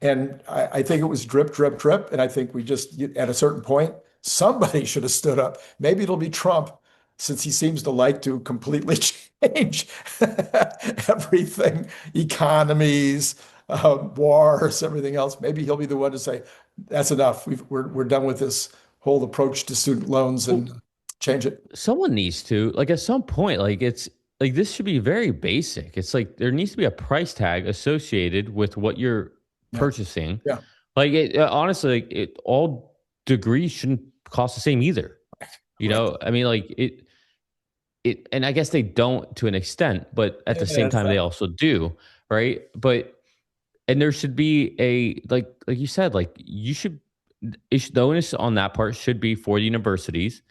And I think it was drip, drip, drip. And I think we just, at a certain point, somebody should have stood up. Maybe it'll be Trump, since he seems to like to completely change everything, economies, wars, everything else. Maybe he'll be the one to say, that's enough. We're done with this whole approach to student loans Well, and change it. someone needs to, like, at some point, like, it's like, this should be very basic. It's like, there needs to be a price tag associated with what you're Yeah. purchasing. Yeah. Like, honestly, like, all degrees shouldn't cost the same either. Right. I mean, like, and I guess they don't to an extent, but at Yeah, the same time, they also do, right? And there should be like you said, like, the onus on that part should be for the universities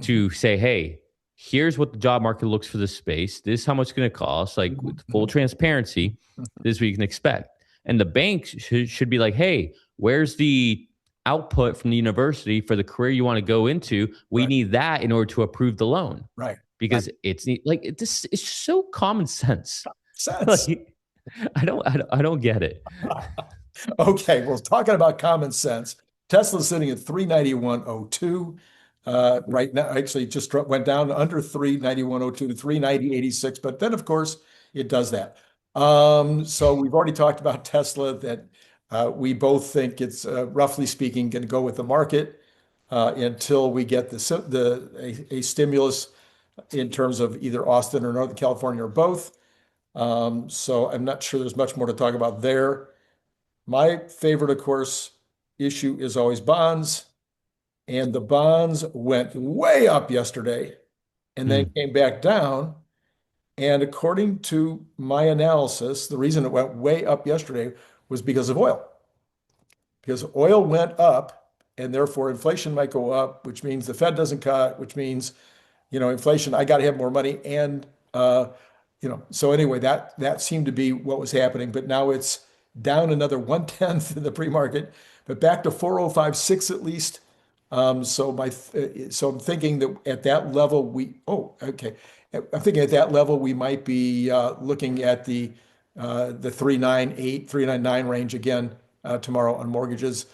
to say, hey, here's what the job market looks for this space. This is how much it's going to cost. Like, with full transparency, this is what you can expect. And the banks should be like, hey, where's the output from the university for the career you want to go into? We Right. need that in order to approve the loan, Right. because it's so common sense. Sense. Like, I don't get it. Okay, well, talking about common sense, Tesla's sitting at 391.02. right now. Actually, just went down under 391.02 to 390.86. But then, of course, it does that. So we've already talked about Tesla, that we both think it's roughly speaking going to go with the market until we get a stimulus in terms of either Austin or Northern California or both. So I'm not sure there's much more to talk about there. My favorite, of course, issue is always bonds. And the bonds went way up yesterday and then came back down. And according to my analysis, the reason it went way up yesterday was because of oil. Because oil went up and therefore inflation might go up, which means the Fed doesn't cut, which means, inflation, I got to have more money. And, so anyway, that seemed to be what was happening. But now it's down another 1/10 in the pre-market, but back to 405.6 at least. So I'm thinking that at that level I'm thinking at that level we might be looking at the 398, 399 range again tomorrow on mortgages.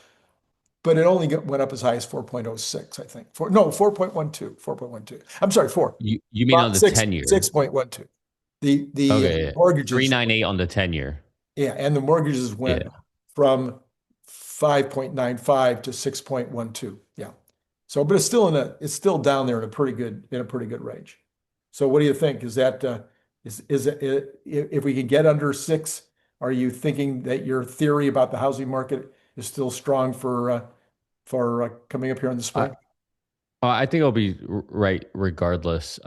But it only went up as high as 4.06, I think. 4.12. I'm sorry, 4. You mean on the 10-year? 6.12. The Okay, mortgages 398 on the 10-year. Yeah, and the mortgages went from 5.95 to 6.12. Yeah. So, but it's still down there in a pretty good range. So what do you think? Is that if we can get under 6, are you thinking that your theory about the housing market is still strong for coming up here in the spring? I think it'll be right regardless.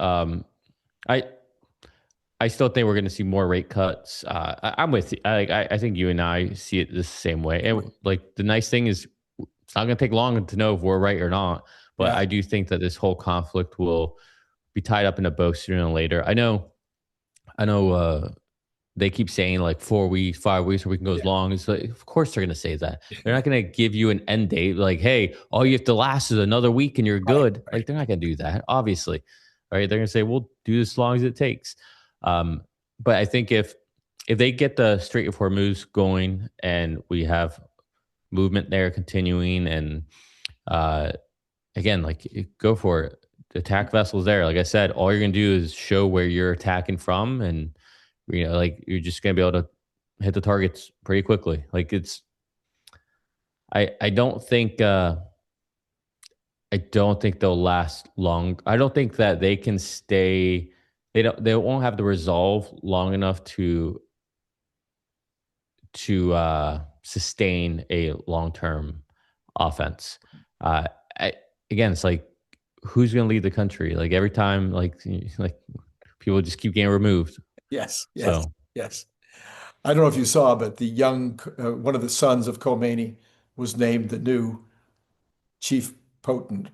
I still think we're going to see more rate cuts. I'm with you. I think you and I see it the same way. And like the nice thing is, it's not going to take long to know if we're right or not. But I do think that this whole conflict will be tied up in a bow sooner than later. I know. They keep saying like 4 weeks, 5 weeks, or we can go as long. It's like, of course they're going to say that. They're not going to give you an end date. Like, hey, all you have to last is another week and you're good. Like, they're not going to do that, obviously. Right? They're going to say, we'll do as long as it takes. But I think if they get the Strait of Hormuz going and we have movement there continuing, and again, like, go for it. The attack vessels there. Like I said, all you're going to do is show where you're attacking from, and like, you're just going to be able to hit the targets pretty quickly. Like, I don't think they'll last long. I don't think that they can stay. They won't have the resolve long enough to sustain a long-term offense. Again, it's like, who's going to lead the country? Like, every time, like people just keep getting removed. Yes. So. Yes. I don't know if you saw, but the young one of the sons of Khomeini was named the new chief potent,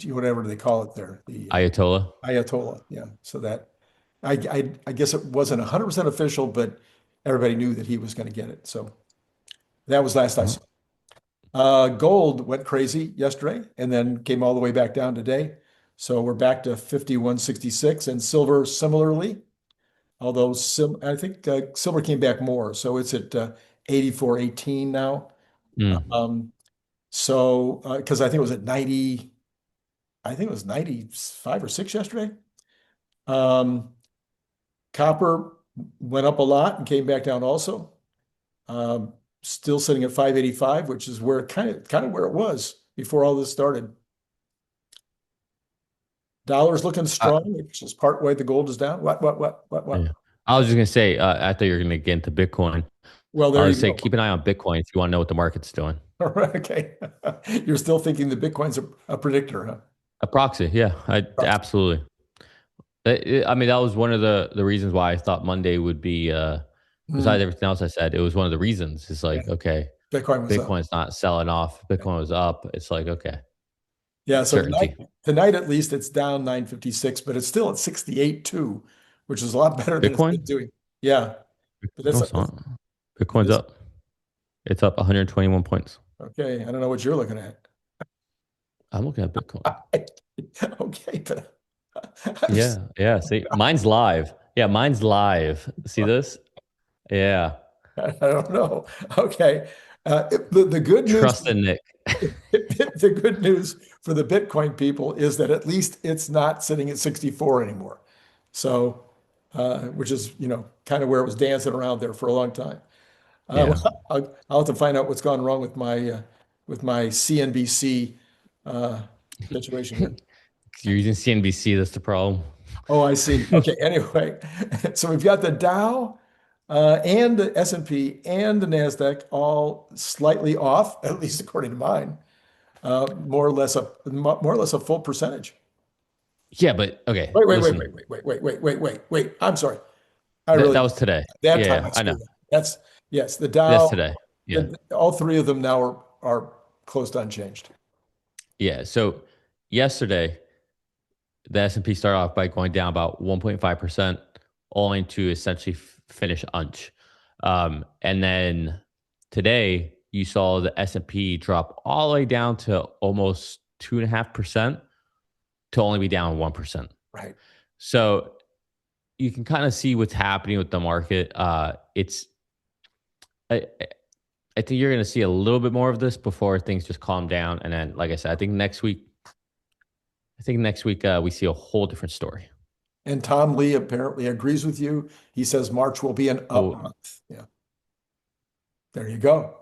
whatever they call it there. The Ayatollah. Ayatollah. Yeah. So that I guess it wasn't 100% official, but everybody knew that he was going to get it. So that was last I saw. Gold went crazy yesterday and then came all the way back down today. So we're back to 51.66, and silver similarly. Although I think silver came back more, so it's at 84.18 now. So because I think it was at 90, I think it was 95 or 6 yesterday. Copper went up a lot and came back down also. Still sitting at 585, which is where kind of where it was before all this started. Dollar's looking strong, which is part way the gold is down. What? Yeah. I was just going to say, I thought you were going to get into Bitcoin. Well, there I you was say, go. keep an eye on Bitcoin if you want to know what the market's doing. All right, okay. You're still thinking that Bitcoin's a predictor, huh? A proxy, yeah, absolutely. I mean, that was one of the reasons why I thought Monday would be, besides everything else I said, it was one of the reasons. It's like, okay, Bitcoin's not selling off. Bitcoin was up. It's like, okay. Yeah, so certainty. tonight at least it's down 956, but it's still at 68.2, which is a lot better than it's Bitcoin? been doing. Yeah. But No, it's not. Bitcoin's up. It's up 121 points. Okay, I don't know what you're looking at. I'm looking at Bitcoin. Okay, but Yeah. See, mine's live. Yeah, mine's live. See this? Yeah. I don't know. Okay. The good news. Trust in Nick. the good news for the Bitcoin people is that at least it's not sitting at 64 anymore. So, which is, kind of where it was dancing around there for a long time. Yeah. I'll have to find out what's gone wrong with my CNBC situation here. You're using CNBC. That's the problem. Oh, I see. Okay. Anyway, so we've got the Dow and the S&P and the Nasdaq all slightly off, at least according to mine. More or less a full percentage. Yeah, but okay. Wait. I'm sorry. That was today. That time Yeah, I know. Yes, the That's Dow. today. Yeah. All three of them now are close to unchanged. Yeah. So yesterday, the S&P started off by going down about 1.5%, only to essentially finish unch. And then today, you saw the S&P drop all the way down to almost 2.5% to only be down 1%. Right. So you can kind of see what's happening with the market. I think you're going to see a little bit more of this before things just calm down. And then, like I said, I think next week we see a whole different story. And Tom Lee apparently agrees with you. He says March will be an up month. Yeah. There you go.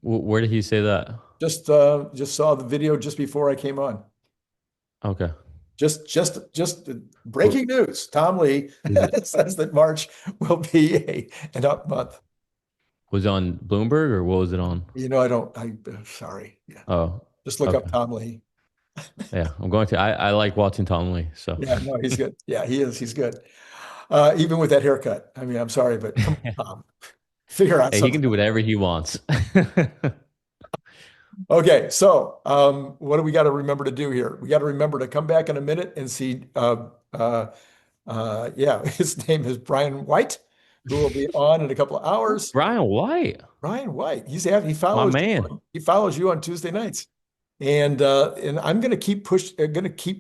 Where did he say that? Just saw the video just before I came on. Okay. Just breaking news. Tom Lee says that March will be an up month. Was it on Bloomberg or what was it on? Sorry. Yeah. Oh, Just look up Tom Lee. Yeah, I'm going to. I like watching Tom Lee. So yeah, no, he's good. Yeah, he is. He's good. Even with that haircut. I mean, I'm sorry, but come on, Tom. Figure out something. He can do whatever he wants. Okay, so what do we got to remember to do here? We got to remember to come back in a minute and see. His name is Brian White, who will be on in a couple of hours. Brian White. Brian White. He follows my man. He follows you on Tuesday nights. And I'm going to keep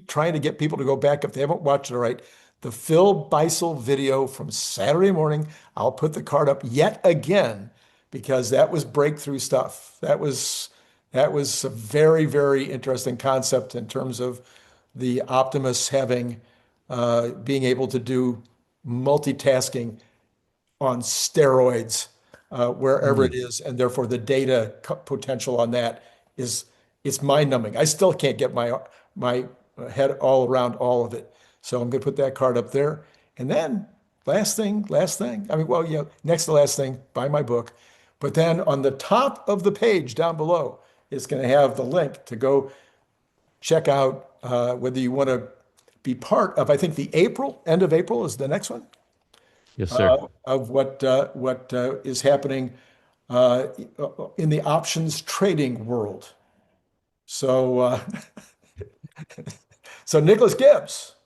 trying to get people to go back if they haven't watched it already. The Phil Beisel video from Saturday morning. I'll put the card up yet again because that was breakthrough stuff. That was a very, very interesting concept in terms of the optimists being able to do multitasking on steroids wherever it is, and therefore the data potential on that it's mind-numbing. I still can't get my head all around all of it. So I'm going to put that card up there. And then last thing. I mean, next to last thing, buy my book. But then on the top of the page down below, it's going to have the link to go check out whether you want to be part of, I think end of April is the next one. Yes, sir. Of what is happening in the options trading world. So, Nicholas Gibbs,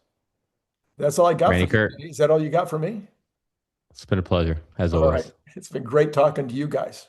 that's all I got Randy for you. Kirk. Is that all you got for me? It's been a pleasure, as All always. right. It's been great talking to you guys.